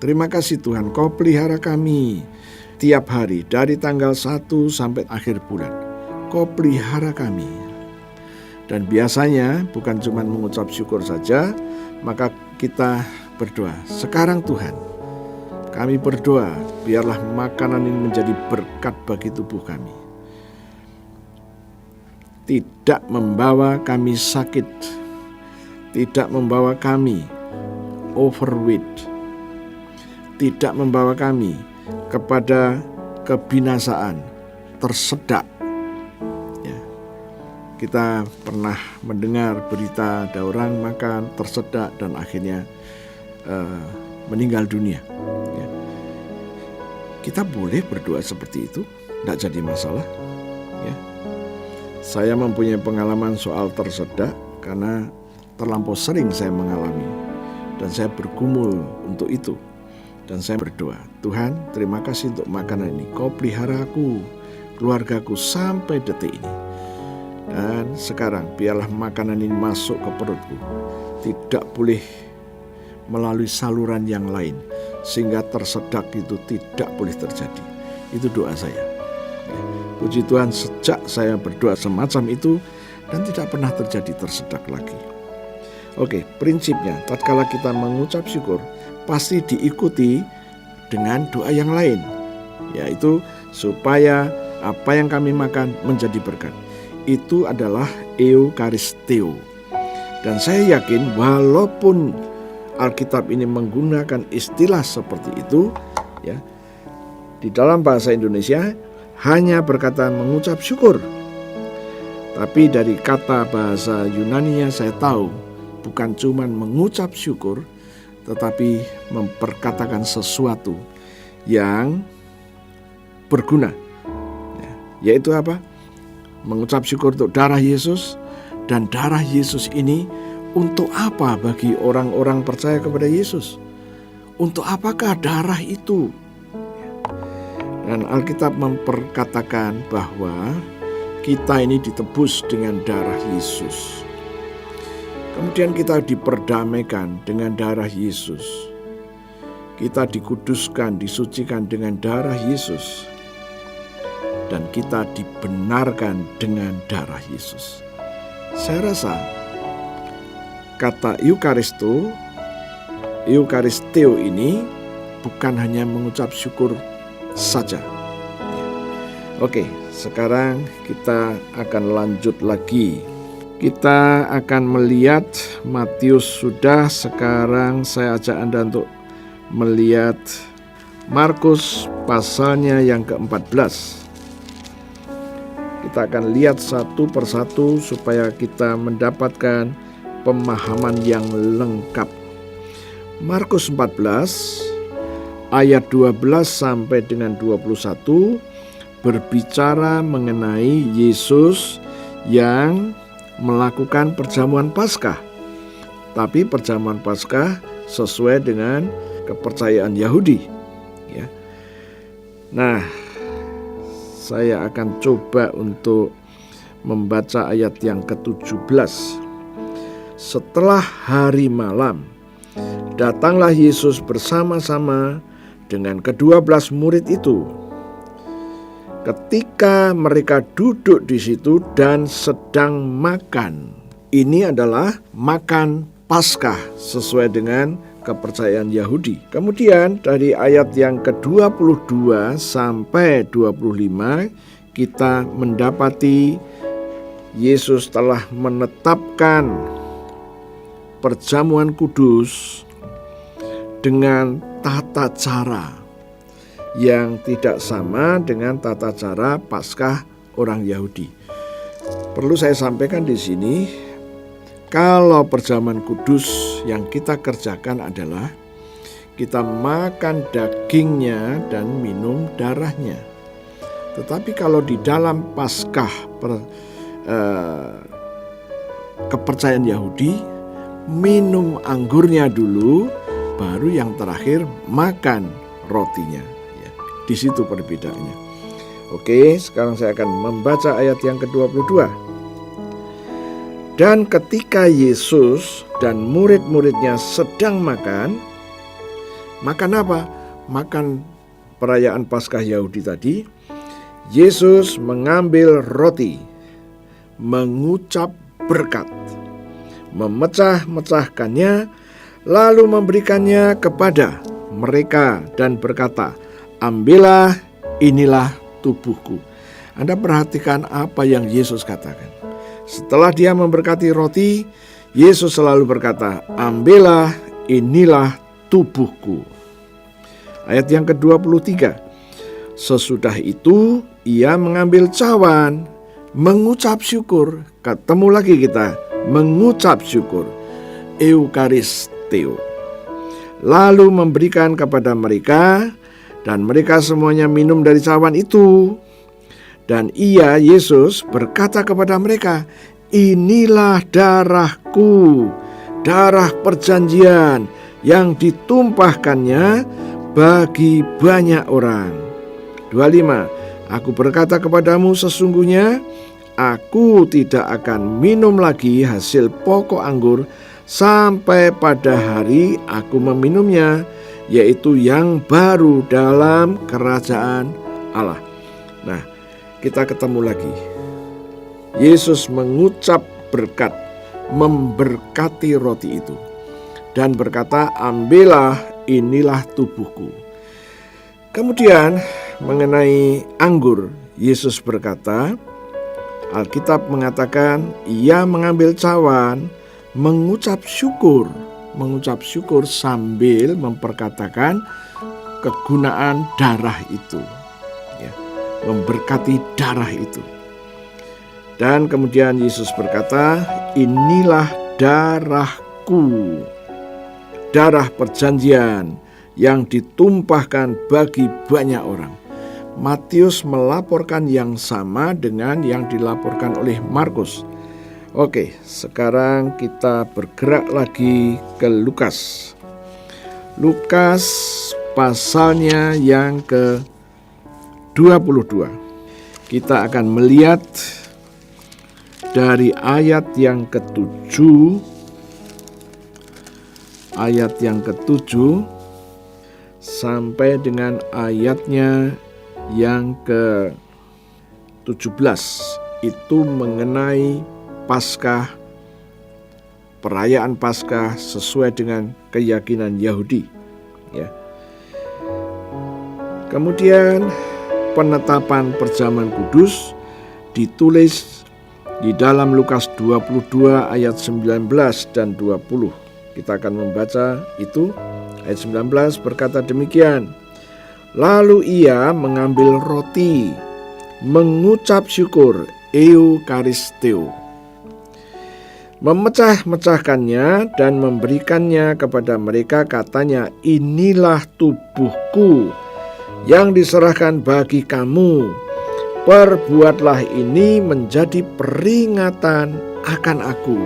Terima kasih Tuhan, Kau pelihara kami tiap hari dari tanggal 1 sampai akhir bulan. Kau pelihara kami. Dan biasanya bukan cuma mengucap syukur saja, maka kita berdoa. Sekarang Tuhan, kami berdoa, biarlah makanan ini menjadi berkat bagi tubuh kami. Tidak membawa kami sakit, tidak membawa kami overweight, tidak membawa kami kepada kebinasaan, tersedak. Ya. Kita pernah mendengar berita ada orang makan tersedak dan akhirnya meninggal dunia. Ya. Kita boleh berdoa seperti itu, tidak jadi masalah. Ya. Saya mempunyai pengalaman soal tersedak karena terlampau sering saya mengalami dan saya bergumul untuk itu. Dan saya berdoa, Tuhan, terima kasih untuk makanan ini. Kau pelihara aku, keluargaku sampai detik ini. Dan sekarang biarlah makanan ini masuk ke perutku. Tidak boleh melalui saluran yang lain, sehingga tersedak itu tidak boleh terjadi. Itu doa saya. Puji Tuhan, sejak saya berdoa semacam itu dan tidak pernah terjadi tersedak lagi. Oke, prinsipnya tatkala kita mengucap syukur pasti diikuti dengan doa yang lain, yaitu supaya apa yang kami makan menjadi berkat. Itu adalah Eukaristio. Dan saya yakin walaupun Alkitab ini menggunakan istilah seperti itu, ya, di dalam bahasa Indonesia hanya berkata mengucap syukur. Tapi dari kata bahasa Yunani-nya saya tahu bukan cuma mengucap syukur, tetapi memperkatakan sesuatu yang berguna. Yaitu apa? Mengucap syukur untuk darah Yesus. Dan darah Yesus ini untuk apa bagi orang-orang percaya kepada Yesus? Untuk apakah darah itu? Dan Alkitab memperkatakan bahwa kita ini ditebus dengan darah Yesus. Kemudian kita diperdamaikan dengan darah Yesus. Kita dikuduskan, disucikan dengan darah Yesus. Dan kita dibenarkan dengan darah Yesus. Saya rasa kata Eukaristio ini bukan hanya mengucap syukur saja. Oke, sekarang kita akan lanjut lagi. Kita akan melihat Matius sudah, sekarang saya ajak Anda untuk melihat Markus pasalnya yang ke-14. Kita akan lihat satu persatu supaya kita mendapatkan pemahaman yang lengkap. Markus 14 ayat 12 sampai dengan 21 berbicara mengenai Yesus yang melakukan perjamuan Paskah. Tapi perjamuan Paskah sesuai dengan kepercayaan Yahudi, ya. Nah, saya akan coba untuk membaca ayat yang ke-17. Setelah hari malam, datanglah Yesus bersama-sama dengan ke-12 murid itu. Ketika mereka duduk di situ dan sedang makan. Ini adalah makan Paskah sesuai dengan kepercayaan Yahudi. Kemudian dari ayat yang ke-22 sampai 25 kita mendapati Yesus telah menetapkan perjamuan kudus dengan tata cara yang tidak sama dengan tata cara Paskah orang Yahudi. Perlu saya sampaikan di sini, kalau perjamuan kudus yang kita kerjakan adalah kita makan dagingnya dan minum darahnya. Tetapi kalau di dalam Paskah kepercayaan Yahudi, minum anggurnya dulu, baru yang terakhir makan rotinya. Ya, di situ perbedaannya. Oke, sekarang saya akan membaca ayat yang ke-22. Dan ketika Yesus dan murid-muridnya sedang makan apa? Makan perayaan Paskah Yahudi tadi. Yesus mengambil roti, mengucap berkat, memecah-mecahkannya, lalu memberikannya kepada mereka dan berkata, "Ambillah, inilah tubuhku." Anda perhatikan apa yang Yesus katakan. Setelah dia memberkati roti, Yesus selalu berkata, "Ambillah, inilah tubuhku." Ayat yang ke-23. Sesudah itu ia mengambil cawan, mengucap syukur. Ketemu lagi kita, mengucap syukur. Eukaristeo. Lalu memberikan kepada mereka, dan mereka semuanya minum dari cawan itu. Dan ia, Yesus, berkata kepada mereka, "Inilah darahku, darah perjanjian yang ditumpahkannya bagi banyak orang." 25. Aku berkata kepadamu, sesungguhnya aku tidak akan minum lagi hasil pokok anggur sampai pada hari aku meminumnya, yaitu yang baru dalam kerajaan Allah. Nah, kita ketemu lagi. Yesus mengucap berkat, memberkati roti itu, dan berkata, "Ambillah, inilah tubuhku." Kemudian mengenai anggur, Yesus berkata, Alkitab mengatakan ia mengambil cawan, mengucap syukur sambil memperkatakan kegunaan darah itu, ya, memberkati darah itu. Dan kemudian Yesus berkata, "Inilah darahku, darah perjanjian yang ditumpahkan bagi banyak orang." Matius melaporkan yang sama dengan yang dilaporkan oleh Markus. Oke, sekarang kita bergerak lagi ke Lukas. Lukas pasalnya yang ke-22. Kita akan melihat dari ayat yang ke-7 sampai dengan ayatnya yang ke-17. Itu mengenai Paskah, perayaan Paskah sesuai dengan keyakinan Yahudi, ya. Kemudian penetapan perjamuan kudus ditulis di dalam Lukas 22 ayat 19 dan 20. Kita akan membaca itu. Ayat 19 berkata demikian. Lalu ia mengambil roti, mengucap syukur, eukaristeo, memecah-mecahkannya dan memberikannya kepada mereka, katanya, "Inilah tubuhku yang diserahkan bagi kamu. Perbuatlah ini menjadi peringatan akan aku."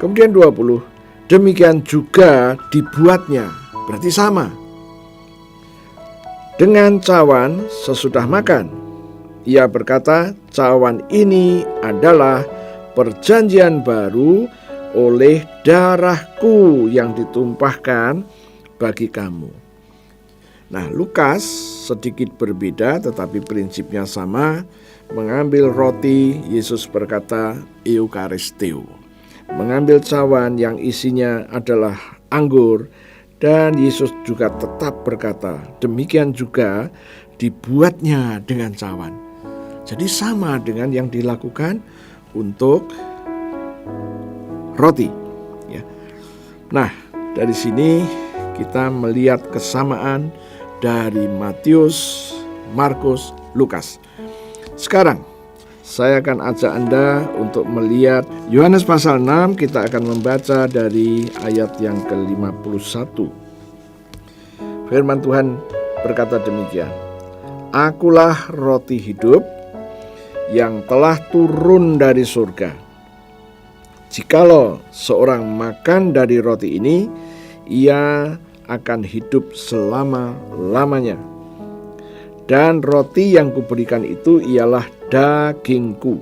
Kemudian 20, demikian juga dibuatnya, berarti sama, dengan cawan sesudah makan. Ia berkata, "Cawan ini adalah perjanjian baru oleh darahku yang ditumpahkan bagi kamu." Nah, Lukas sedikit berbeda tetapi prinsipnya sama. Mengambil roti, Yesus berkata eukaristeo. Mengambil cawan yang isinya adalah anggur, dan Yesus juga tetap berkata, demikian juga dibuatnya dengan cawan. Jadi sama dengan yang dilakukan untuk roti, ya. Nah, Dari sini kita melihat kesamaan dari Matius, Markus, Lukas. Sekarang saya akan ajak Anda untuk melihat Yohanes pasal 6. Kita akan membaca dari ayat yang ke-51. Firman Tuhan berkata demikian, "Akulah roti hidup yang telah turun dari surga. Jikalau seorang makan dari roti ini, ia akan hidup selama-lamanya. Dan roti yang kuberikan itu ialah dagingku,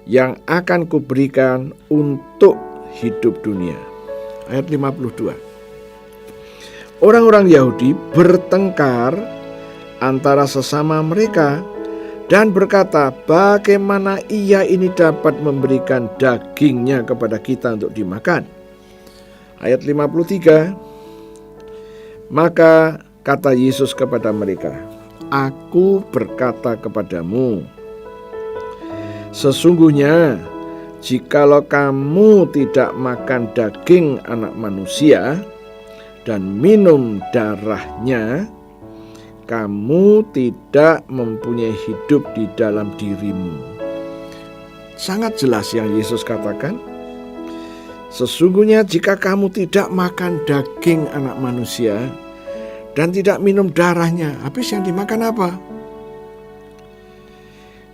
yang akan kuberikan untuk hidup dunia." Ayat 52. Orang-orang Yahudi bertengkar antara sesama mereka dan berkata, "Bagaimana ia ini dapat memberikan dagingnya kepada kita untuk dimakan?" Ayat 53. Maka kata Yesus kepada mereka, "Aku berkata kepadamu, sesungguhnya jikalau kamu tidak makan daging Anak Manusia dan minum darahnya, kamu tidak mempunyai hidup di dalam dirimu." Sangat jelas yang Yesus katakan. Sesungguhnya jika kamu tidak makan daging Anak Manusia dan tidak minum darahnya, habis yang dimakan apa?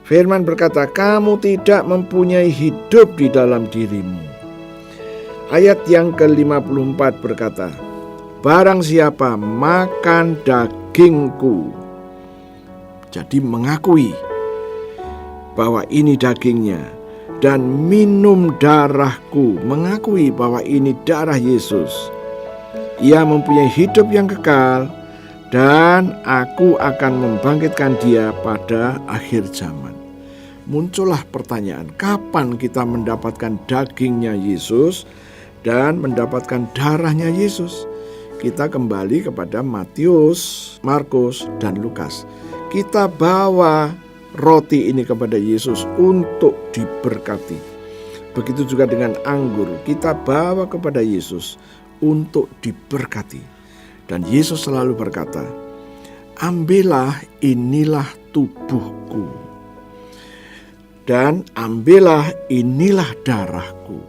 Firman berkata, kamu tidak mempunyai hidup di dalam dirimu. Ayat yang ke-54 berkata, "Barang siapa makan dagingku," jadi mengakui bahwa ini dagingnya, "dan minum darahku," mengakui bahwa ini darah Yesus, "ia mempunyai hidup yang kekal, dan aku akan membangkitkan dia pada akhir zaman." Muncullah pertanyaan, kapan kita mendapatkan dagingnya Yesus dan mendapatkan darahnya Yesus? Kita kembali kepada Matius, Markus, dan Lukas. Kita bawa roti ini kepada Yesus untuk diberkati. Begitu juga dengan anggur, kita bawa kepada Yesus untuk diberkati. Dan Yesus selalu berkata, "Ambillah, inilah tubuhku, dan ambillah, inilah darahku."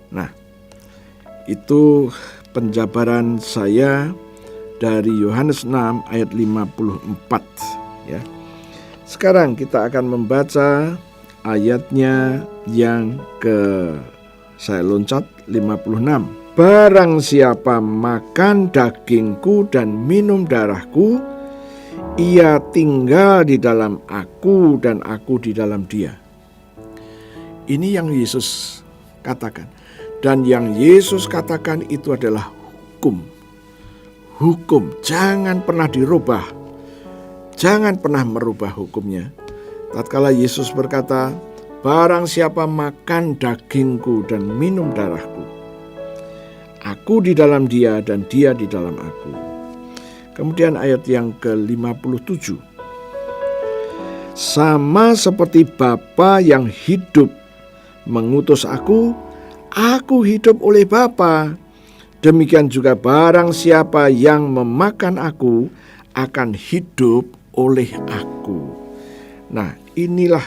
Nah, itu penjabaran saya dari Yohanes 6 ayat 54 ya. Sekarang kita akan membaca ayatnya yang saya loncat 56. "Barang siapa makan dagingku dan minum darahku, ia tinggal di dalam aku dan aku di dalam dia." Ini yang Yesus katakan. Dan yang Yesus katakan itu adalah hukum. Hukum, jangan pernah dirubah. Jangan pernah merubah hukumnya. Tatkala Yesus berkata, "Barang siapa makan dagingku dan minum darahku, aku di dalam dia dan dia di dalam aku." Kemudian ayat yang ke-57. "Sama seperti Bapa yang hidup mengutus aku, aku hidup oleh Bapa. Demikian juga barang siapa yang memakan aku akan hidup oleh aku." Nah, inilah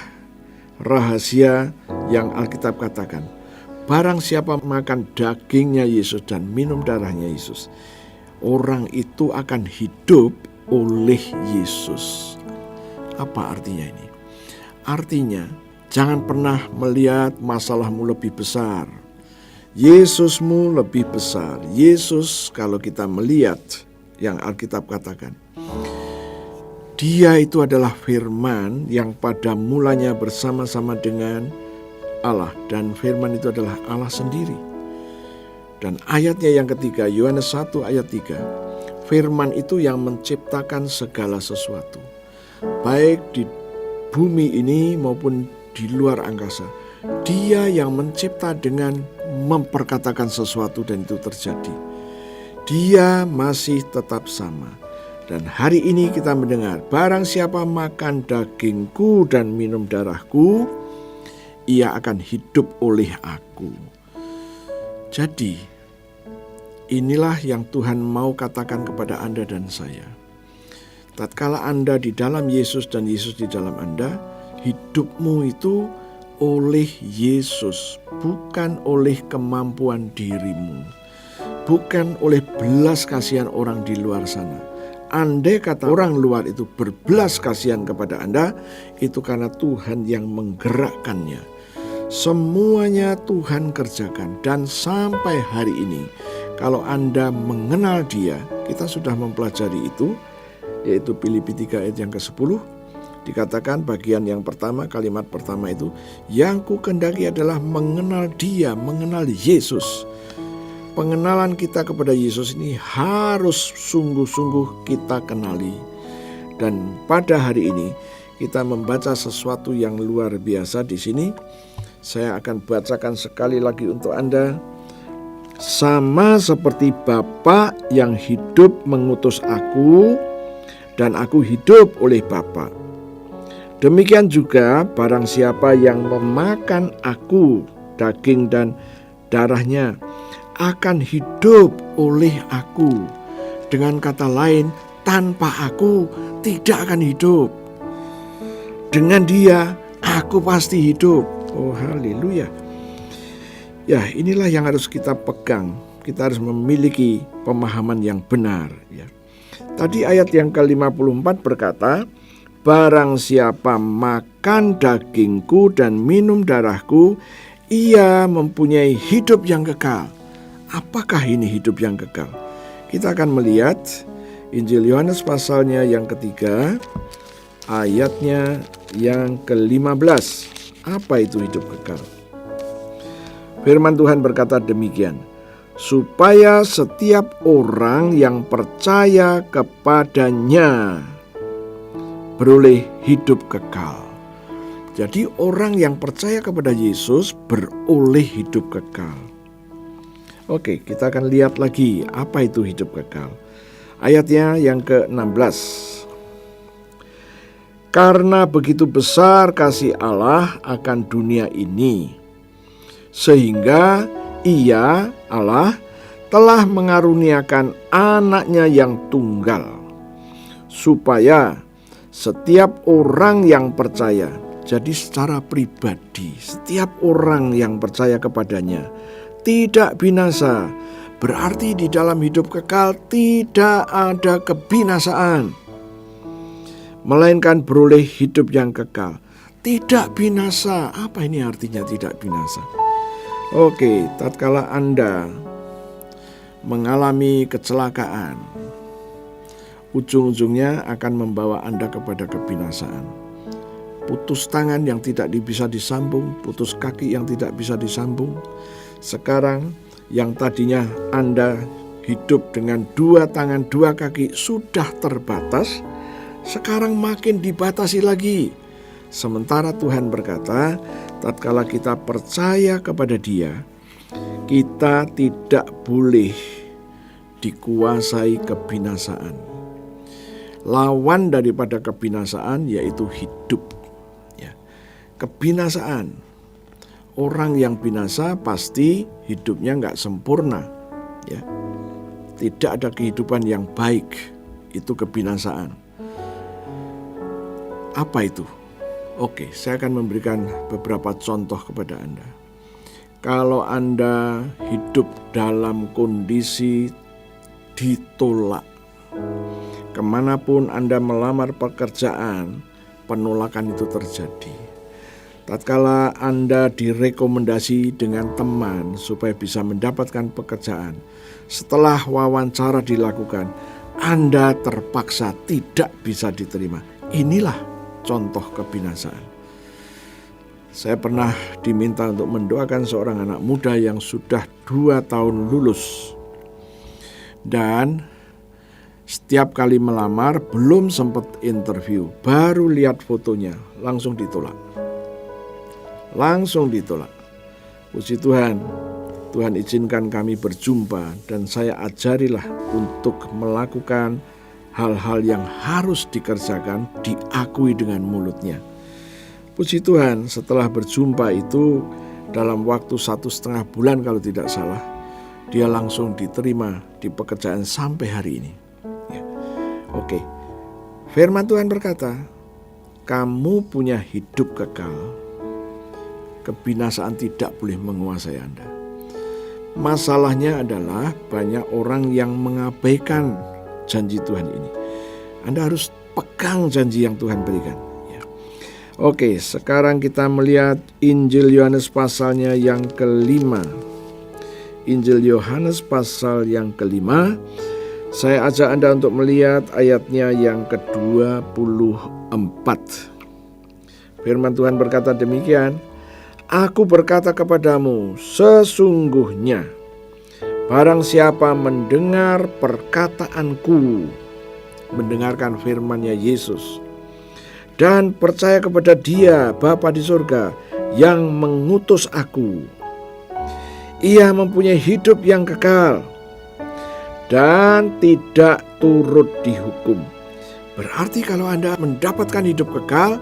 rahasia yang Alkitab katakan. Barang siapa makan dagingnya Yesus dan minum darahnya Yesus, orang itu akan hidup oleh Yesus. Apa artinya ini? Artinya, jangan pernah melihat masalahmu lebih besar. Yesusmu lebih besar. Yesus, kalau kita melihat yang Alkitab katakan, Dia itu adalah firman yang pada mulanya bersama-sama dengan Allah, dan firman itu adalah Allah sendiri. Dan ayatnya yang ketiga, Yohanes 1 ayat 3, firman itu yang menciptakan segala sesuatu, baik di bumi ini maupun di luar angkasa. Dia yang mencipta dengan memperkatakan sesuatu dan itu terjadi. Dia masih tetap sama. Dan hari ini kita mendengar, barang siapa makan dagingku dan minum darahku, ia akan hidup oleh aku. Jadi, inilah yang Tuhan mau katakan kepada Anda dan saya. Tatkala Anda di dalam Yesus dan Yesus di dalam Anda, hidupmu itu oleh Yesus, bukan oleh kemampuan dirimu, bukan oleh belas kasihan orang di luar sana. Andai kata orang luar itu berbelas kasihan kepada Anda, itu karena Tuhan yang menggerakkannya. Semuanya Tuhan kerjakan. Dan sampai hari ini, kalau Anda mengenal Dia, kita sudah mempelajari itu, yaitu Filipi 3 ayat yang ke-10. Dikatakan bagian yang pertama, kalimat pertama itu, yang ku kehendaki adalah mengenal Dia, mengenal Yesus. Pengenalan kita kepada Yesus ini harus sungguh-sungguh kita kenali. Dan pada hari ini kita membaca sesuatu yang luar biasa di sini. Saya akan bacakan sekali lagi untuk Anda. Sama seperti Bapa yang hidup mengutus aku, dan aku hidup oleh Bapa. Demikian juga barang siapa yang memakan aku, daging dan darahnya, akan hidup oleh aku. Dengan kata lain, tanpa aku tidak akan hidup. Dengan Dia, aku pasti hidup. Oh, haleluya. Ya, inilah yang harus kita pegang. Kita harus memiliki pemahaman yang benar. Ya. Tadi ayat yang ke-54 berkata, barang siapa makan dagingku dan minum darahku, ia mempunyai hidup yang kekal. Apakah ini hidup yang kekal? Kita akan melihat Injil Yohanes pasalnya yang ketiga, ayatnya yang ke-15. Apa itu hidup kekal? Firman Tuhan berkata demikian, supaya setiap orang yang percaya kepadanya beroleh hidup kekal. Jadi orang yang percaya kepada Yesus beroleh hidup kekal. Oke, kita akan lihat lagi apa itu hidup kekal. Ayatnya yang ke-16. Karena begitu besar kasih Allah akan dunia ini, sehingga Ia, Allah, telah mengaruniakan anaknya yang tunggal, supaya setiap orang yang percaya, jadi secara pribadi, setiap orang yang percaya kepadanya tidak binasa. Berarti di dalam hidup kekal tidak ada kebinasaan, melainkan beroleh hidup yang kekal. Tidak binasa. Apa ini artinya tidak binasa? Oke, tatkala Anda mengalami kecelakaan, ujung-ujungnya akan membawa Anda kepada kebinasaan. Putus tangan yang tidak bisa disambung, putus kaki yang tidak bisa disambung. Sekarang yang tadinya Anda hidup dengan 2 tangan 2 kaki sudah terbatas, sekarang makin dibatasi lagi. Sementara Tuhan berkata, tatkala kita percaya kepada Dia, kita tidak boleh dikuasai kebinasaan. Lawan daripada kebinasaan yaitu hidup. Ya. Kebinasaan. Orang yang binasa pasti hidupnya nggak sempurna, ya. Tidak ada kehidupan yang baik, itu kebinasaan. Apa itu? Oke, saya akan memberikan beberapa contoh kepada Anda. Kalau Anda hidup dalam kondisi ditolak, kemanapun Anda melamar pekerjaan, penolakan itu terjadi. Tatkala Anda direkomendasi dengan teman supaya bisa mendapatkan pekerjaan, setelah wawancara dilakukan, Anda terpaksa tidak bisa diterima. Inilah contoh kebinasaan. Saya pernah diminta untuk mendoakan seorang anak muda yang sudah 2 tahun lulus. Dan setiap kali melamar belum sempat interview, baru lihat fotonya, langsung ditolak. Langsung ditolak. Puji Tuhan, Tuhan izinkan kami berjumpa dan saya ajarilah untuk melakukan hal-hal yang harus dikerjakan, diakui dengan mulutnya. Puji Tuhan, setelah berjumpa itu dalam waktu 1,5 bulan kalau tidak salah, dia langsung diterima di pekerjaan sampai hari ini. Ya. Oke, firman Tuhan berkata, kamu punya hidup kekal, kebinasaan tidak boleh menguasai Anda. Masalahnya adalah banyak orang yang mengabaikan janji Tuhan ini. Anda harus pegang janji yang Tuhan berikan. Ya. Oke, sekarang kita melihat Injil Yohanes pasalnya yang kelima. Injil Yohanes pasal yang kelima. Saya ajak Anda untuk melihat ayatnya yang ke-24. Firman Tuhan berkata demikian, Aku berkata kepadamu, sesungguhnya barang siapa mendengar perkataanku, mendengarkan firman-Nya Yesus, dan percaya kepada Dia Bapa di surga yang mengutus aku, ia mempunyai hidup yang kekal dan tidak turut dihukum. Berarti kalau Anda mendapatkan hidup kekal,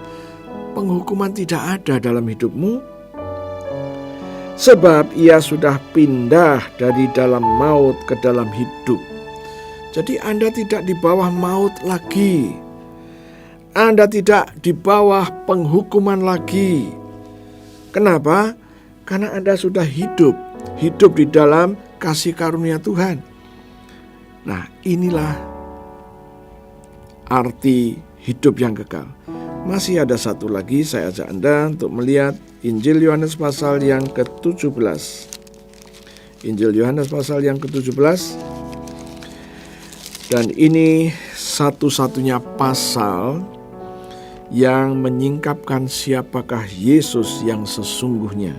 penghukuman tidak ada dalam hidupmu, sebab ia sudah pindah dari dalam maut ke dalam hidup. Jadi Anda tidak di bawah maut lagi. Anda tidak di bawah penghukuman lagi. Kenapa? Karena Anda sudah hidup di dalam kasih karunia Tuhan. Nah, inilah arti hidup yang kekal. Masih ada satu lagi, saya ajak Anda untuk melihat Injil Yohanes pasal yang ke-17. Injil Yohanes pasal yang ke-17. Dan ini satu-satunya pasal yang menyingkapkan siapakah Yesus yang sesungguhnya.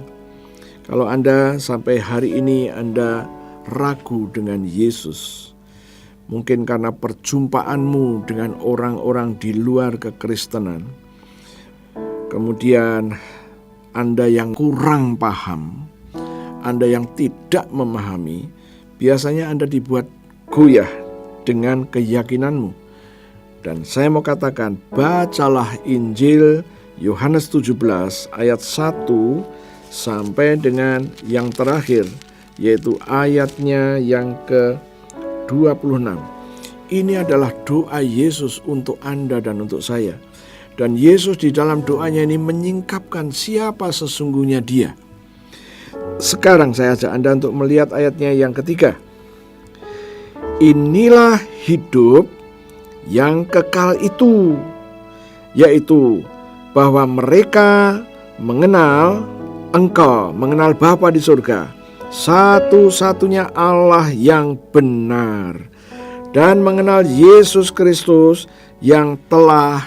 Kalau Anda sampai hari ini Anda ragu dengan Yesus, mungkin karena perjumpaanmu dengan orang-orang di luar kekristenan, kemudian Anda yang kurang paham, Anda yang tidak memahami, biasanya Anda dibuat goyah dengan keyakinanmu. Dan saya mau katakan, bacalah Injil Yohanes 17 ayat 1 sampai dengan yang terakhir, yaitu ayatnya yang ke-26. Ini adalah doa Yesus untuk Anda dan untuk saya. Dan Yesus di dalam doanya ini menyingkapkan siapa sesungguhnya Dia. Sekarang saya ajak Anda untuk melihat ayatnya yang ketiga. Inilah hidup yang kekal itu, yaitu bahwa mereka mengenal Engkau, mengenal Bapa di surga, satu-satunya Allah yang benar, dan mengenal Yesus Kristus yang telah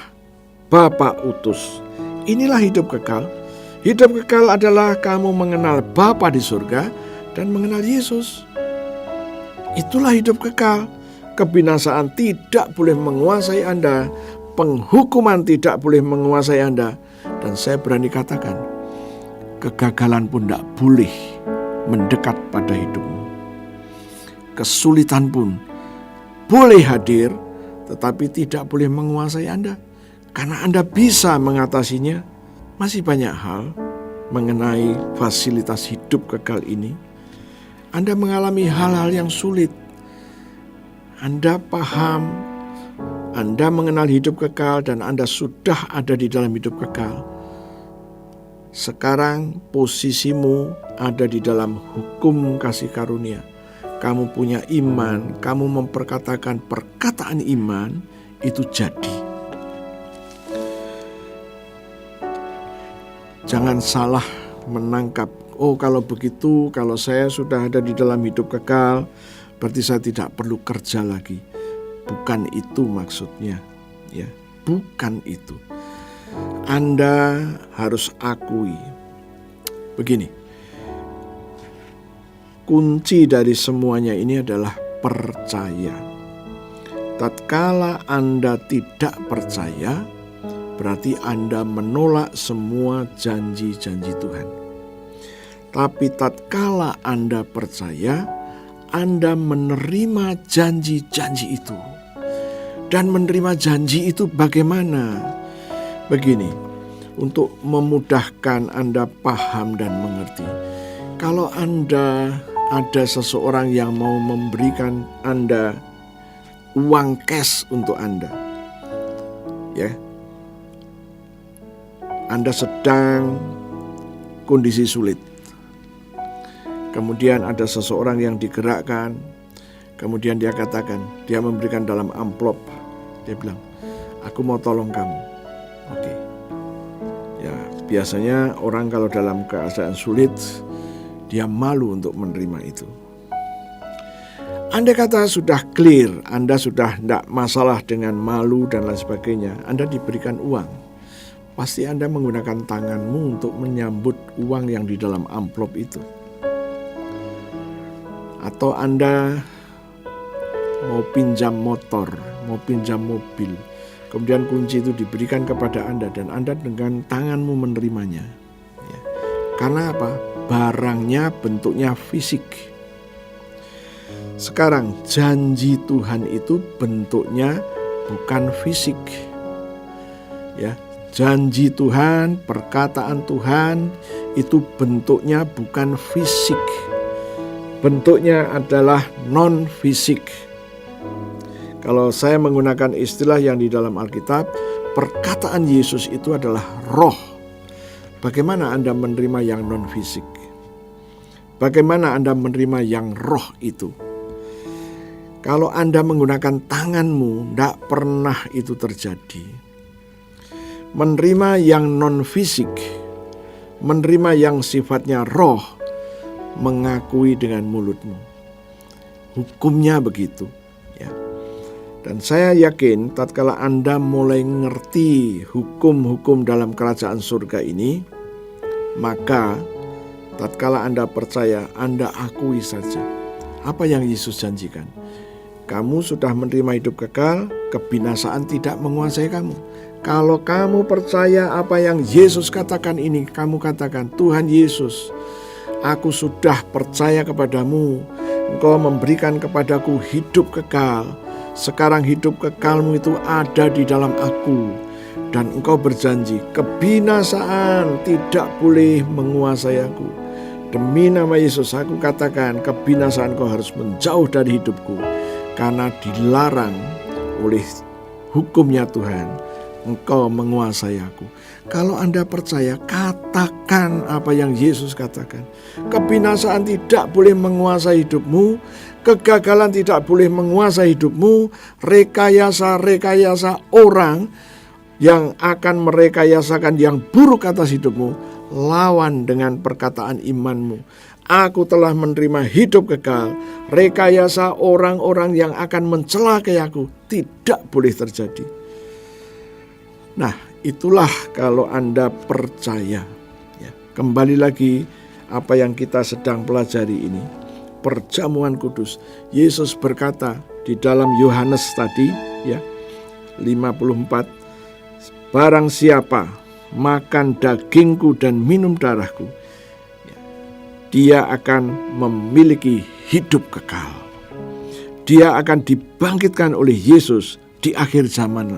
Bapa utus. Inilah hidup kekal. Hidup kekal adalah kamu mengenal Bapa di surga dan mengenal Yesus. Itulah hidup kekal. Kebinasaan tidak boleh menguasai Anda. Penghukuman tidak boleh menguasai Anda. Dan saya berani katakan, kegagalan pun tidak boleh mendekat pada hidupmu. Kesulitan pun boleh hadir, tetapi tidak boleh menguasai Anda. Karena Anda bisa mengatasinya. Masih banyak hal mengenai fasilitas hidup kekal ini. Anda mengalami hal-hal yang sulit. Anda paham, Anda mengenal hidup kekal dan Anda sudah ada di dalam hidup kekal. Sekarang posisimu ada di dalam hukum kasih karunia. Kamu punya iman, kamu memperkatakan perkataan iman, itu jadi. Jangan salah menangkap, oh kalau begitu, kalau saya sudah ada di dalam hidup kekal, berarti saya tidak perlu kerja lagi. Bukan itu maksudnya, ya, bukan itu. Anda harus akui, begini, kunci dari semuanya ini adalah percaya. Tatkala Anda tidak percaya, berarti Anda menolak semua janji-janji Tuhan. Tapi tatkala Anda percaya, Anda menerima janji-janji itu. Dan menerima janji itu bagaimana? Begini, untuk memudahkan Anda paham dan mengerti. Kalau Anda ada seseorang yang mau memberikan Anda uang cash untuk Anda. Ya. Anda sedang kondisi sulit. Kemudian ada seseorang yang digerakkan, kemudian dia katakan, dia memberikan dalam amplop. Dia bilang, aku mau tolong kamu. Oke. Ya, biasanya orang kalau dalam keadaan sulit, dia malu untuk menerima itu. Anda kata sudah clear, Anda sudah tidak masalah dengan malu dan lain sebagainya, Anda diberikan uang. Pasti Anda menggunakan tanganmu untuk menyambut uang yang di dalam amplop itu. Atau Anda mau pinjam motor, mau pinjam mobil, kemudian kunci itu diberikan kepada Anda dan Anda dengan tanganmu menerimanya. Ya. Karena apa? Barangnya bentuknya fisik. Sekarang janji Tuhan itu bentuknya bukan fisik. Ya, janji Tuhan, perkataan Tuhan itu bentuknya bukan fisik. Bentuknya adalah non fisik. Kalau saya menggunakan istilah yang di dalam Alkitab, perkataan Yesus itu adalah roh. Bagaimana Anda menerima yang non fisik? Bagaimana Anda menerima yang roh itu? Kalau Anda menggunakan tanganmu, tidak pernah itu terjadi. Menerima yang non-fisik, menerima yang sifatnya roh, mengakui dengan mulutmu. Hukumnya begitu. Ya. Dan saya yakin tatkala Anda mulai ngerti hukum-hukum dalam kerajaan surga ini, maka tatkala Anda percaya, Anda akui saja apa yang Yesus janjikan. Kamu sudah menerima hidup kekal, kebinasaan tidak menguasai kamu. Kalau kamu percaya apa yang Yesus katakan ini, kamu katakan, Tuhan Yesus, aku sudah percaya kepadamu. Engkau memberikan kepadaku hidup kekal. Sekarang hidup kekalmu itu ada di dalam aku. Dan engkau berjanji, kebinasaan tidak boleh menguasai aku. Demi nama Yesus aku katakan, kebinasaan kau harus menjauh dari hidupku. Karena dilarang oleh hukumnya Tuhan, engkau menguasai aku. Kalau Anda percaya, katakan apa yang Yesus katakan. Kebinasaan tidak boleh menguasai hidupmu, kegagalan tidak boleh menguasai hidupmu, rekayasa-rekayasa orang yang akan merekayasakan yang buruk atas hidupmu, lawan dengan perkataan imanmu. Aku telah menerima hidup kekal. Rekayasa orang-orang yang akan mencelakai aku tidak boleh terjadi. Nah, itulah kalau Anda percaya. Ya, kembali lagi apa yang kita sedang pelajari ini. Perjamuan kudus. Yesus berkata di dalam Yohanes tadi, ya, 54. Barang siapa makan dagingku dan minum darahku, dia akan memiliki hidup kekal. Dia akan dibangkitkan oleh Yesus di akhir zaman.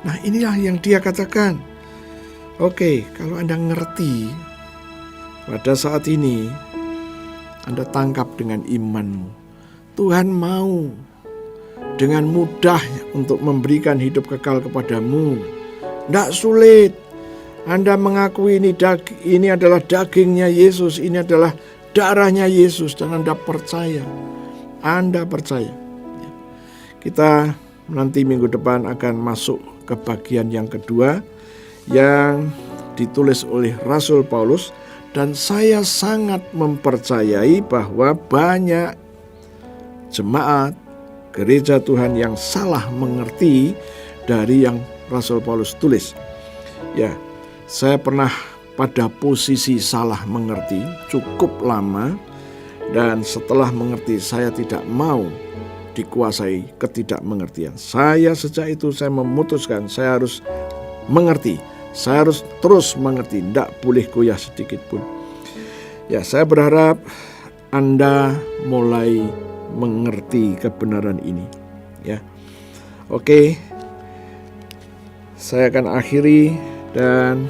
Nah, inilah yang dia katakan. Oke, kalau Anda ngerti, pada saat ini Anda tangkap dengan imanmu. Tuhan mau dengan mudah untuk memberikan hidup kekal kepadamu. Tidak sulit. Anda mengakui ini adalah dagingnya Yesus, ini adalah darahnya Yesus, dan Anda percaya. Anda percaya. Kita nanti minggu depan akan masuk ke bagian yang kedua yang ditulis oleh Rasul Paulus, dan saya sangat mempercayai bahwa banyak jemaat gereja Tuhan yang salah mengerti dari yang Rasul Paulus tulis. Ya, saya pernah pada posisi salah mengerti cukup lama, dan setelah mengerti saya tidak mau dikuasai ketidakmengertian. Sejak itu saya memutuskan saya harus mengerti, saya harus terus mengerti, tidak boleh goyah sedikit pun. Ya, saya berharap Anda mulai mengerti kebenaran ini. Ya, oke, saya akan akhiri dan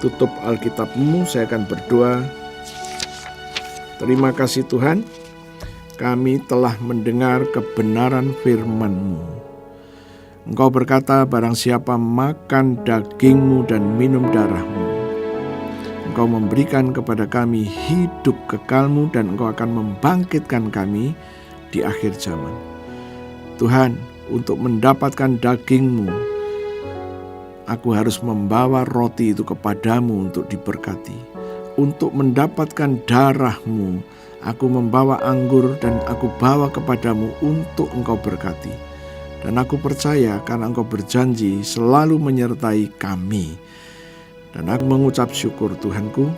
tutup Alkitabmu. Saya akan berdoa. Terima kasih Tuhan, kami telah mendengar kebenaran firman-Mu. Engkau berkata, barang siapa makan daging-Mu dan minum darah-Mu, Engkau memberikan kepada kami hidup kekal-Mu dan Engkau akan membangkitkan kami di akhir zaman. Tuhan, untuk mendapatkan daging-Mu, aku harus membawa roti itu kepadamu untuk diberkati. Untuk mendapatkan darah-Mu, aku membawa anggur dan aku bawa kepadamu untuk Engkau berkati. Dan aku percaya karena Engkau berjanji selalu menyertai kami. Dan aku mengucap syukur Tuhanku,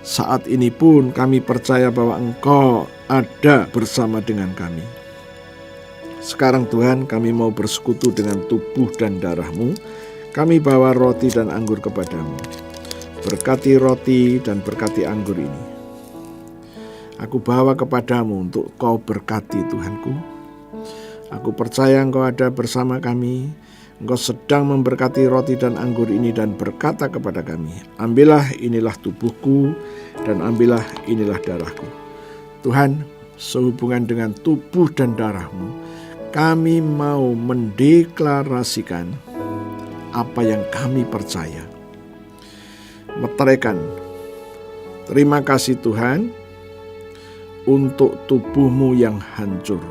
saat ini pun kami percaya bahwa Engkau ada bersama dengan kami. Sekarang Tuhan, kami mau bersekutu dengan tubuh dan darah-Mu. Kami bawa roti dan anggur kepadamu. Berkati roti dan berkati anggur ini. Aku bawa kepadamu untuk Kau berkati Tuhanku. Aku percaya Engkau ada bersama kami. Engkau sedang memberkati roti dan anggur ini dan berkata kepada kami, ambillah inilah tubuhku dan ambillah inilah darahku. Tuhan, sehubungan dengan tubuh dan darah-Mu, kami mau mendeklarasikan apa yang kami percaya. Meteraikan, terima kasih Tuhan untuk tubuh-Mu yang hancur,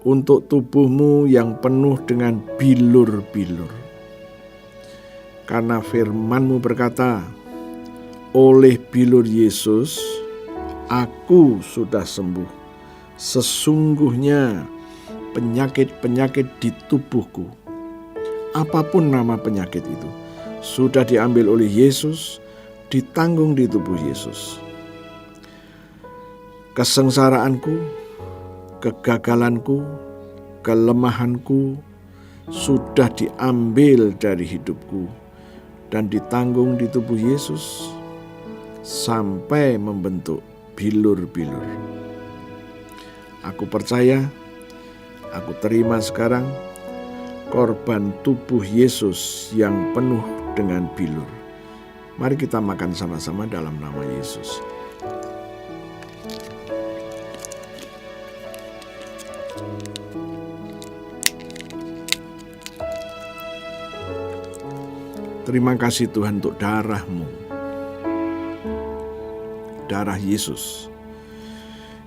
untuk tubuh-Mu yang penuh dengan bilur-bilur. Karena firman-Mu berkata, oleh bilur Yesus, aku sudah sembuh. Sesungguhnya penyakit-penyakit di tubuhku, apapun nama penyakit itu, sudah diambil oleh Yesus, ditanggung di tubuh Yesus. Kesengsaraanku, kegagalanku, kelemahanku sudah diambil dari hidupku dan ditanggung di tubuh Yesus sampai membentuk bilur-bilur. Aku percaya, aku terima sekarang korban tubuh Yesus yang penuh dengan bilur. Mari kita makan sama-sama dalam nama Yesus. Terima kasih Tuhan untuk darah-Mu, darah Yesus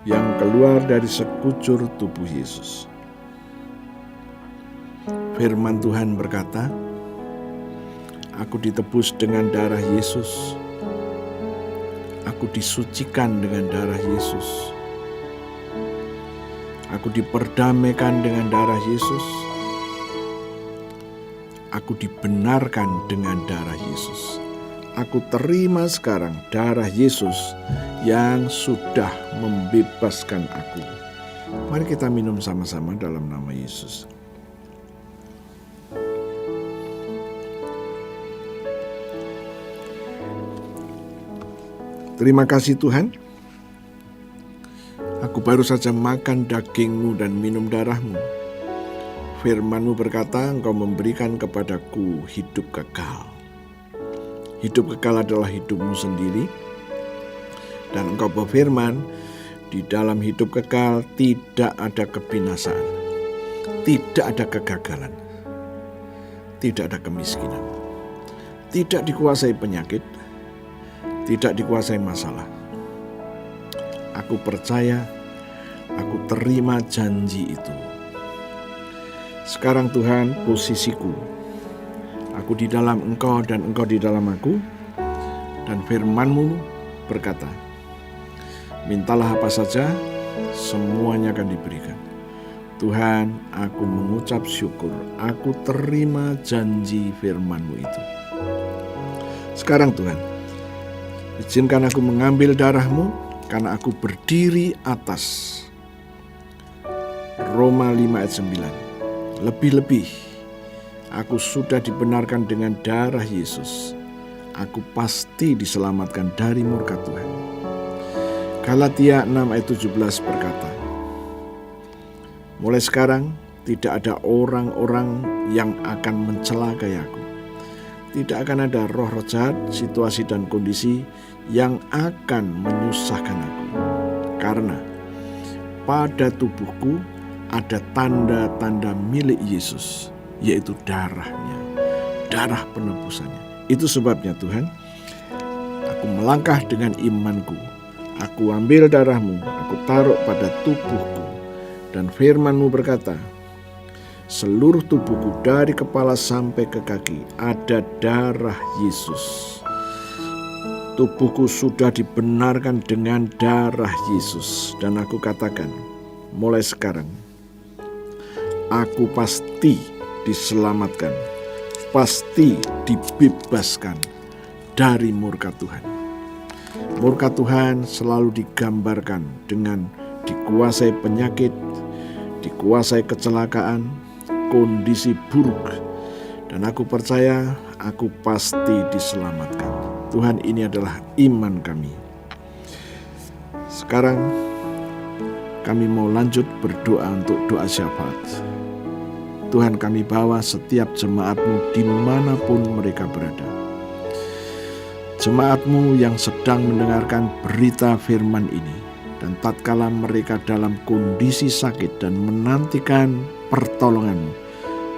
yang keluar dari sekujur tubuh Yesus. Firman Tuhan berkata, aku ditebus dengan darah Yesus, aku disucikan dengan darah Yesus, aku diperdamaikan dengan darah Yesus, aku dibenarkan dengan darah Yesus. Aku terima sekarang darah Yesus yang sudah membebaskan aku. Mari kita minum sama-sama dalam nama Yesus. Terima kasih Tuhan. Aku baru saja makan daging-Mu dan minum darah-Mu. Firman-Mu berkata, Engkau memberikan kepadaku hidup kekal. Hidup kekal adalah hidup-Mu sendiri. Dan Engkau berfirman, di dalam hidup kekal tidak ada kebinasaan, tidak ada kegagalan, tidak ada kemiskinan, tidak dikuasai penyakit, tidak dikuasai masalah. Aku percaya, aku terima janji itu. Sekarang Tuhan, posisiku, aku di dalam Engkau dan Engkau di dalam aku, dan firman-Mu berkata, mintalah apa saja, semuanya akan diberikan. Tuhan, aku mengucap syukur, aku terima janji firman-Mu itu. Sekarang Tuhan, izinkan aku mengambil darah-Mu, karena aku berdiri atas Roma 5 ayat 9. Lebih-lebih, aku sudah dibenarkan dengan darah Yesus. Aku pasti diselamatkan dari murka Tuhan. Galatia 6 ayat 17 berkata, mulai sekarang tidak ada orang-orang yang akan mencelakai aku. tidak akan ada roh-roh jahat, situasi dan kondisi yang akan menyusahkan aku. Karena pada tubuhku ada tanda-tanda milik Yesus, yaitu darahnya, darah penebusannya. Itu sebabnya Tuhan, aku melangkah dengan imanku. Aku ambil darahmu, aku taruh pada tubuhku. Dan firman-Mu berkata, seluruh tubuhku dari kepala sampai ke kaki ada darah Yesus. Tubuhku sudah dibenarkan dengan darah Yesus. Dan aku katakan, mulai sekarang, aku pasti diselamatkan, pasti dibebaskan dari murka Tuhan. Murka Tuhan selalu digambarkan dengan dikuasai penyakit, dikuasai kecelakaan, kondisi buruk. Dan aku percaya aku pasti diselamatkan. Tuhan, ini adalah iman kami. Sekarang kami mau lanjut berdoa untuk doa syafaat. Tuhan, kami bawa setiap jemaat-Mu dimanapun mereka berada. Jemaat-Mu yang sedang mendengarkan berita firman ini, dan tatkala mereka dalam kondisi sakit dan menantikan pertolongan-Mu,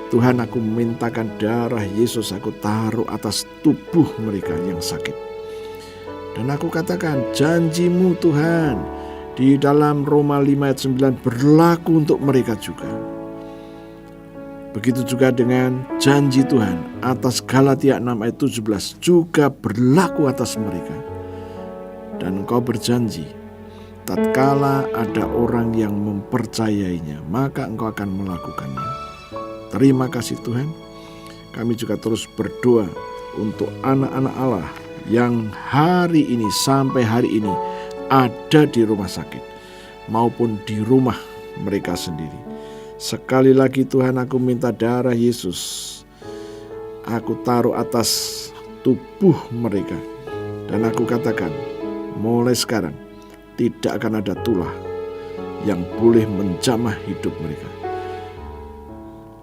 Tuhan, aku mintakan darah Yesus aku taruh atas tubuh mereka yang sakit. Dan aku katakan, janji-Mu Tuhan di dalam Roma 5 ayat 9 berlaku untuk mereka juga. Begitu juga dengan janji Tuhan atas Galatia 6 ayat 17 juga berlaku atas mereka. Dan Engkau berjanji, tatkala ada orang yang mempercayainya, maka Engkau akan melakukannya. Terima kasih Tuhan. Kami juga terus berdoa untuk anak-anak Allah yang hari ini sampai hari ini ada di rumah sakit maupun di rumah mereka sendiri. Sekali lagi Tuhan, aku minta darah Yesus aku taruh atas tubuh mereka. Dan aku katakan, mulai sekarang tidak akan ada tulah yang boleh menjamah hidup mereka.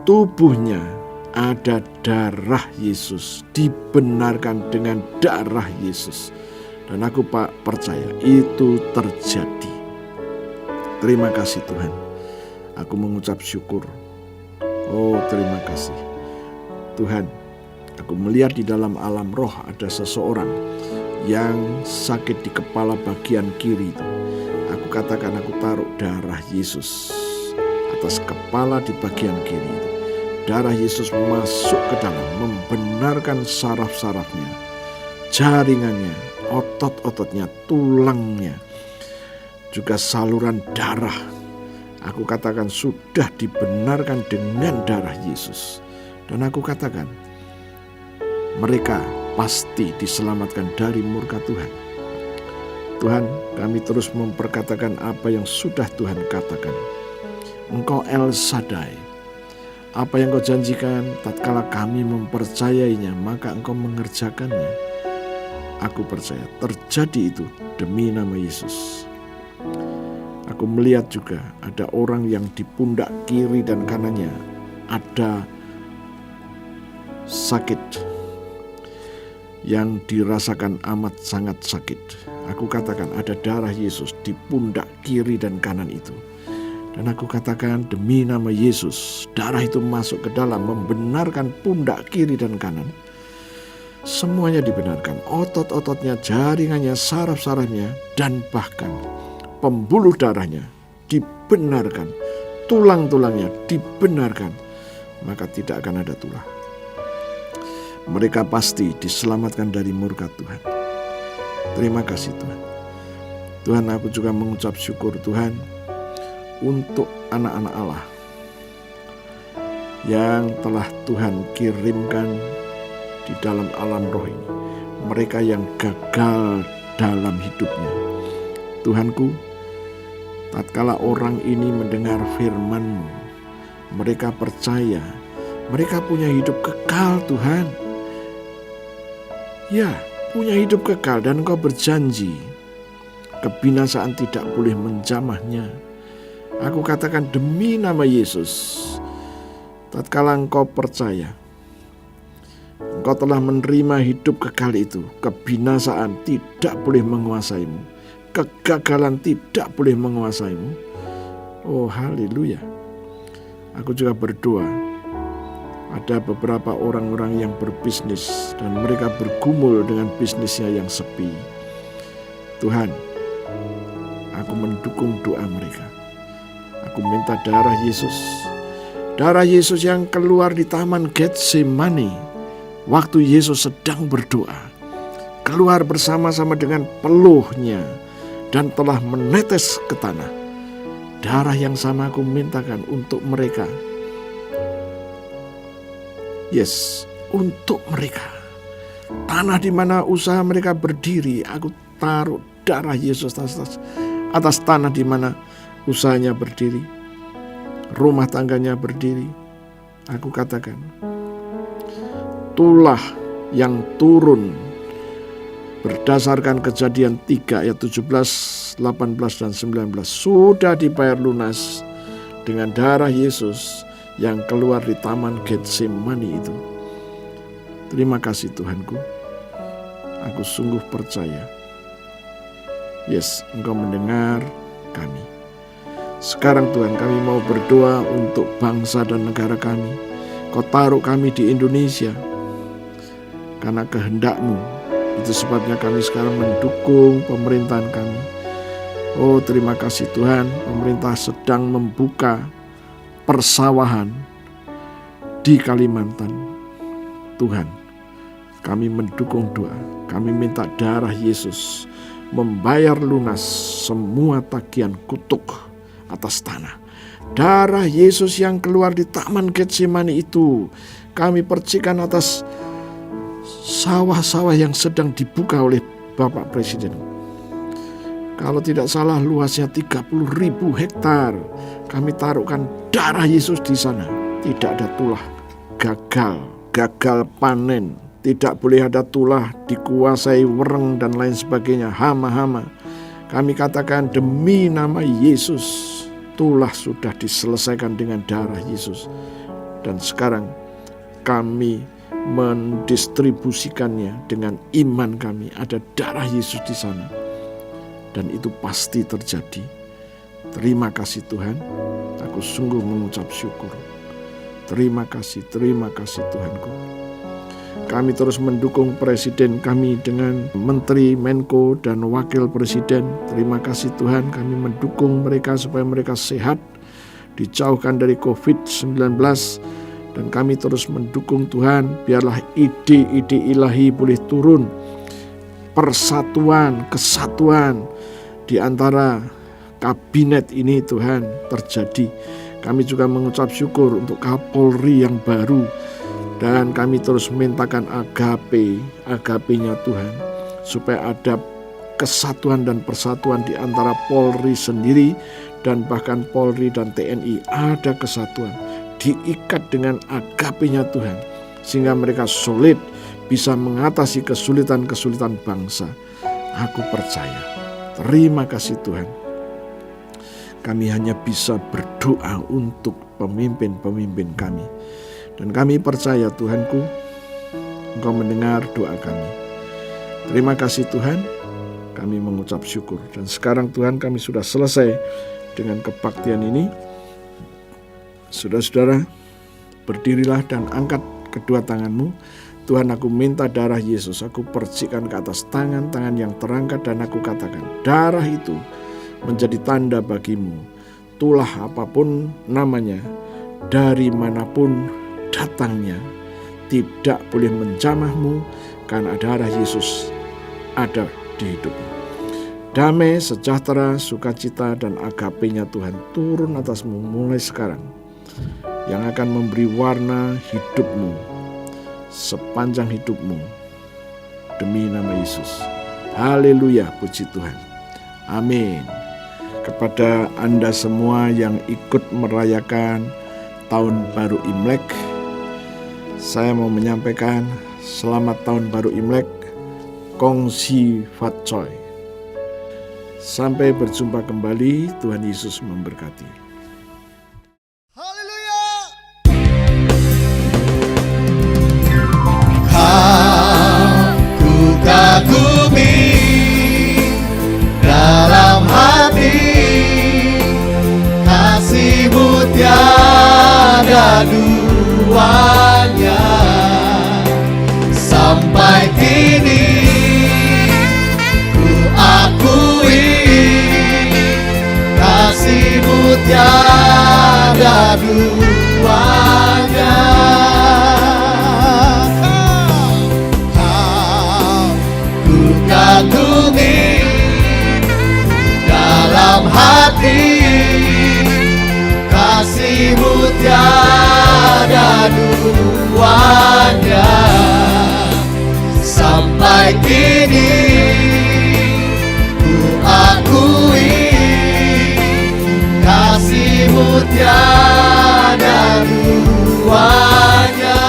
Tubuhnya ada darah Yesus, dibenarkan dengan darah Yesus. Dan aku percaya itu terjadi. Terima kasih Tuhan. Aku mengucap syukur. Oh, terima kasih Tuhan. Aku melihat di dalam alam roh ada seseorang yang sakit di kepala bagian kiri itu. Aku katakan, aku taruh darah Yesus atas kepala di bagian kiri itu. Darah Yesus masuk ke dalam, membenarkan saraf-sarafnya, jaringannya, otot-ototnya, tulangnya, juga saluran darah. Aku katakan sudah dibenarkan dengan darah Yesus. Dan aku katakan, mereka pasti diselamatkan dari murka Tuhan. Tuhan, kami terus memperkatakan apa yang sudah Tuhan katakan. Engkau El Shaddai. Apa yang Kau janjikan, tatkala kami mempercayainya, maka Engkau mengerjakannya. Aku percaya terjadi itu demi nama Yesus. Aku melihat juga ada orang yang di pundak kiri dan kanannya ada sakit yang dirasakan amat sangat sakit. Aku katakan ada darah Yesus di pundak kiri dan kanan itu. Dan aku katakan demi nama Yesus, darah itu masuk ke dalam, membenarkan pundak kiri dan kanan. Semuanya dibenarkan, otot-ototnya, jaringannya, saraf-sarafnya, dan bahkan pembuluh darahnya dibenarkan, tulang-tulangnya dibenarkan. Maka tidak akan ada tulah. Mereka pasti diselamatkan dari murka Tuhan. Terima kasih Tuhan. Tuhan, aku juga mengucap syukur Tuhan untuk anak-anak Allah yang telah Tuhan kirimkan di dalam alam roh ini. Mereka yang gagal dalam hidupnya. Tuhanku, tatkala orang ini mendengar firman-Mu, mereka percaya, mereka punya hidup kekal Tuhan. Ya, punya hidup kekal, dan Engkau berjanji kebinasaan tidak boleh menjamahnya. Aku katakan demi nama Yesus, tatkala engkau percaya, Engkau telah menerima hidup kekal itu. Kebinasaan tidak boleh menguasaimu. Kegagalan tidak boleh menguasaimu. Oh haleluya. Aku juga berdoa. Ada beberapa orang-orang yang berbisnis dan mereka bergumul dengan bisnisnya yang sepi. Tuhan, aku mendukung doa mereka. Aku minta darah Yesus. Darah Yesus yang keluar di Taman Getsemani waktu Yesus sedang berdoa. Keluar bersama-sama dengan peluhnya dan telah menetes ke tanah. Darah yang sama aku mintakan untuk mereka. Yes, untuk mereka. Tanah di mana usaha mereka berdiri, aku taruh darah Yesus atas tanah di mana usahanya berdiri, rumah tangganya berdiri. Aku katakan, tulah yang turun berdasarkan Kejadian 3 ayat 17, 18 dan 19 sudah dibayar lunas dengan darah Yesus yang keluar di Taman Getsemani itu. Terima kasih Tuhanku. Aku sungguh percaya. Yes, Engkau mendengar kami. Sekarang Tuhan, kami mau berdoa untuk bangsa dan negara kami. Kau taruh kami di Indonesia karena kehendak-Mu. Itu sebabnya kami sekarang mendukung pemerintahan kami. Oh terima kasih Tuhan, pemerintah sedang membuka persawahan di Kalimantan. Tuhan, kami mendukung doa. Kami minta darah Yesus membayar lunas semua tagihan kutuk atas tanah. Darah Yesus yang keluar di Taman Getsemani itu kami percikan atas sawah-sawah yang sedang dibuka oleh Bapak Presiden. Kalau tidak salah luasnya 30.000 hektar. Kami taruhkan darah Yesus di sana. Tidak ada tulah gagal panen. Tidak boleh ada tulah dikuasai wereng dan lain sebagainya, hama-hama. Kami katakan demi nama Yesus, tulah sudah diselesaikan dengan darah Yesus. Dan sekarang kami mendistribusikannya dengan iman kami. Ada darah Yesus di sana. Dan itu pasti terjadi. Terima kasih Tuhan. Aku sungguh mengucap syukur. Terima kasih Tuhanku. Kami terus mendukung Presiden kami dengan Menteri, Menko, dan Wakil Presiden. Terima kasih Tuhan, kami mendukung mereka supaya mereka sehat, dijauhkan dari COVID-19. Dan kami terus mendukung Tuhan, biarlah ide-ide ilahi boleh turun. Persatuan, kesatuan di antara kabinet ini Tuhan terjadi. Kami juga mengucap syukur untuk Kapolri yang baru. Dan kami terus mintakan agape-nya Tuhan. Supaya ada kesatuan dan persatuan di antara Polri sendiri. Dan bahkan Polri dan TNI ada kesatuan. Diikat dengan agape-nya Tuhan. Sehingga mereka solid bisa mengatasi kesulitan-kesulitan bangsa. Aku percaya. Terima kasih Tuhan. Kami hanya bisa berdoa untuk pemimpin-pemimpin kami. Dan kami percaya Tuhanku, Engkau mendengar doa kami. Terima kasih Tuhan, kami mengucap syukur. Dan sekarang Tuhan kami sudah selesai dengan kebaktian ini. Saudara-saudara, berdirilah dan angkat kedua tanganmu. Tuhan, aku minta darah Yesus, aku percikan ke atas tangan-tangan yang terangkat dan aku katakan, darah itu menjadi tanda bagimu. Tulah apapun namanya, dari manapun datangnya, tidak boleh menjamahmu karena darah Yesus ada di hidupmu. Damai, sejahtera, sukacita, dan agape-nya Tuhan turun atasmu mulai sekarang, yang akan memberi warna hidupmu sepanjang hidupmu demi nama Yesus. Haleluya, puji Tuhan. Amin. Kepada Anda semua yang ikut merayakan Tahun Baru Imlek, saya mau menyampaikan selamat Tahun Baru Imlek, Kongsi Fatcoy. Sampai berjumpa kembali, Tuhan Yesus memberkati. kesemuanya. Sampai kini ku akui kasih-Mu tiada duanya. Kau ku kagumi dalam hati, kasih-Mu tiada duanya. Sampai kini ku akui kasih-Mu tiada duanya.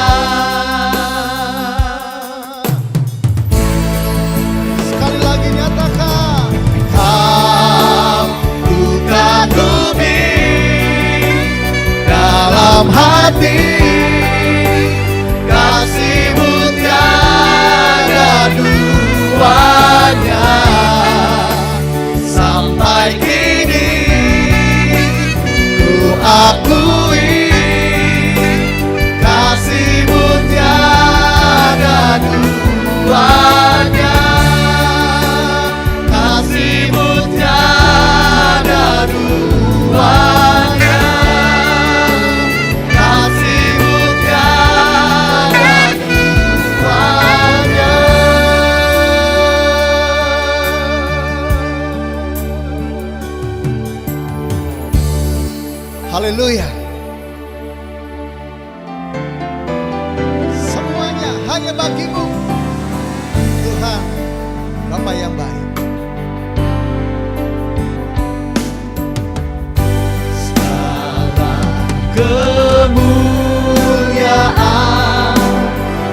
Sekali lagi nyatakan, Kau ku kagumi dalam hati, kasih-Mu tiada duanya. Sampai kini ku akui kasih-Mu tiada duanya. Kasih-Mu tiada duanya. Kasih-Mu tiada duanya. haleluya. Semuanya hanya bagi-Mu, Tuhan, Bapa yang baik. Kemuliaan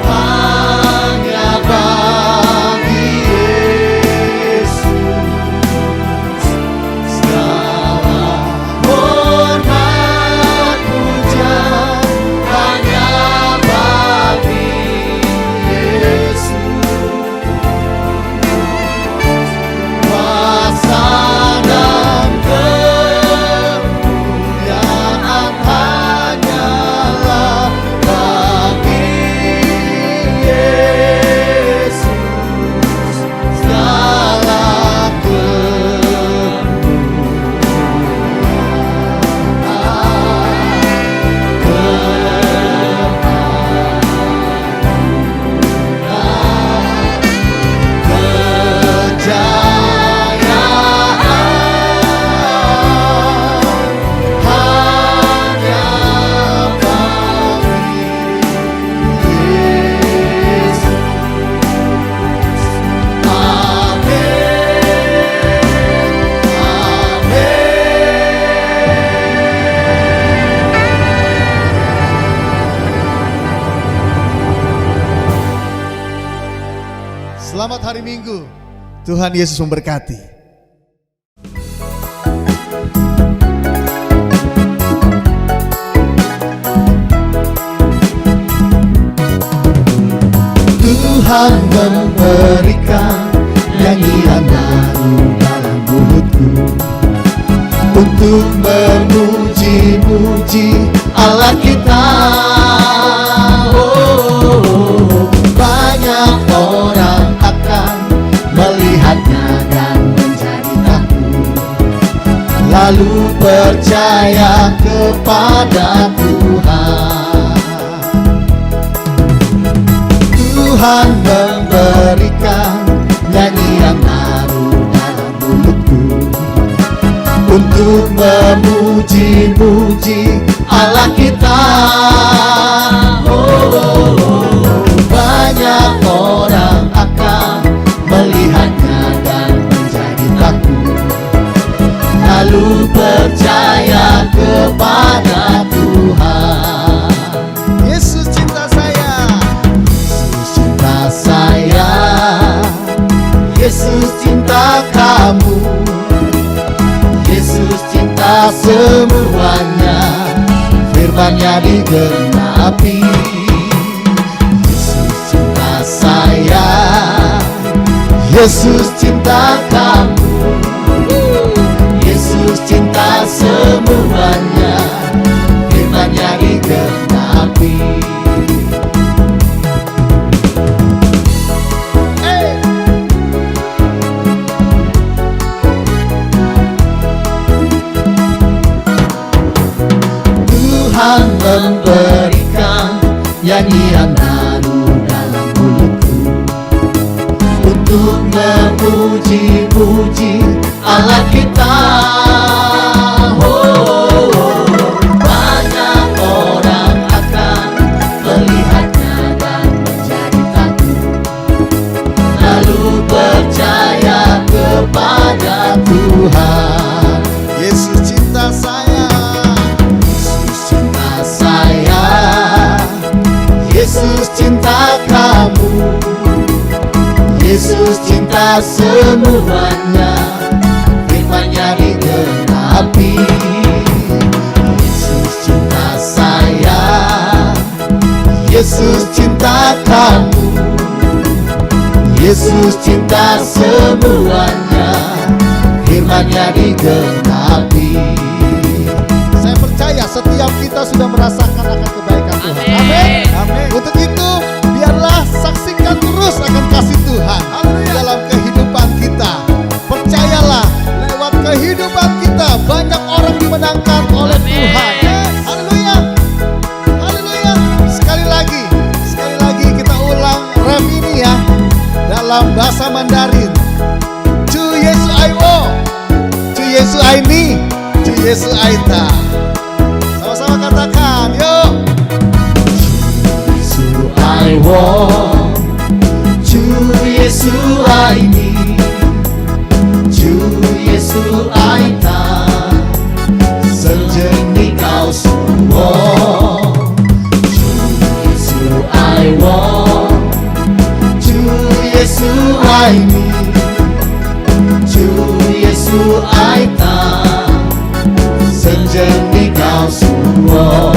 hanya bagi Yesus. Segala hormat puja hanya bagi Yesus. Kuasa dan kemuliaan hanyalah bagi Yesus. Segala Selamat hari Minggu. Tuhan Yesus memberkati. Tuhan memberikan nyanyian baru dalam mulutku untuk memuji-muji Allah kita. Banyak orang akan melihatnya dan menjadi takut, lalu percaya kepada Tuhan. Tuhan memberikan nyanyian baru dalam mulutku untuk memuji-muji Allah kita. Banyak orang akan melihatnya dan menjadi takut, lalu percaya kepada Tuhan. Yesus cinta saya. Yesus cinta saya, Yesus cinta kamu, Yesus cinta semuanya, firman-Nya digenapi. Yesus cinta saya, Yesus cinta kamu, Yesus cinta semuanya, firman-Nya digenapi. api. Tuhan memberikan nyanyian baru dalam mulutku untuk memuji-muji Allah kita. Oh, banyak orang akan melihatnya dan menjadi takut, lalu percaya kepada Tuhan. Yesus cinta saya, Yesus cinta saya, Yesus cinta kamu, Yesus cinta semuanya, firman-Nya digenapi. Yesus cinta saya, Yesus cinta kamu, Yesus cinta semuanya, firman-Nya digenapi. saya percaya setiap kita sudah merasakan akan kebaikan Tuhan. Amin. Amin. Untuk itu, biarlah saksikan terus akan kasih Tuhan dalam kehidupan kita. Percayalah, lewat kehidupan kita banyak orang dimenangkan oleh Tuhan. Haleluya. Haleluya. Sekali lagi kita ulang ref ini ya, dalam bahasa Mandarin. Chu Yesu Aiwo, Chu Yesu Aini, Chu Yesu Aita. Sama-sama katakan, yuk. Yesu I want, 주 예수 I need, 주 예수 I die, 선전이 가수워. 주 예수 I want, 주 예수 I need, 주 예수 I die, 선전이 가수워.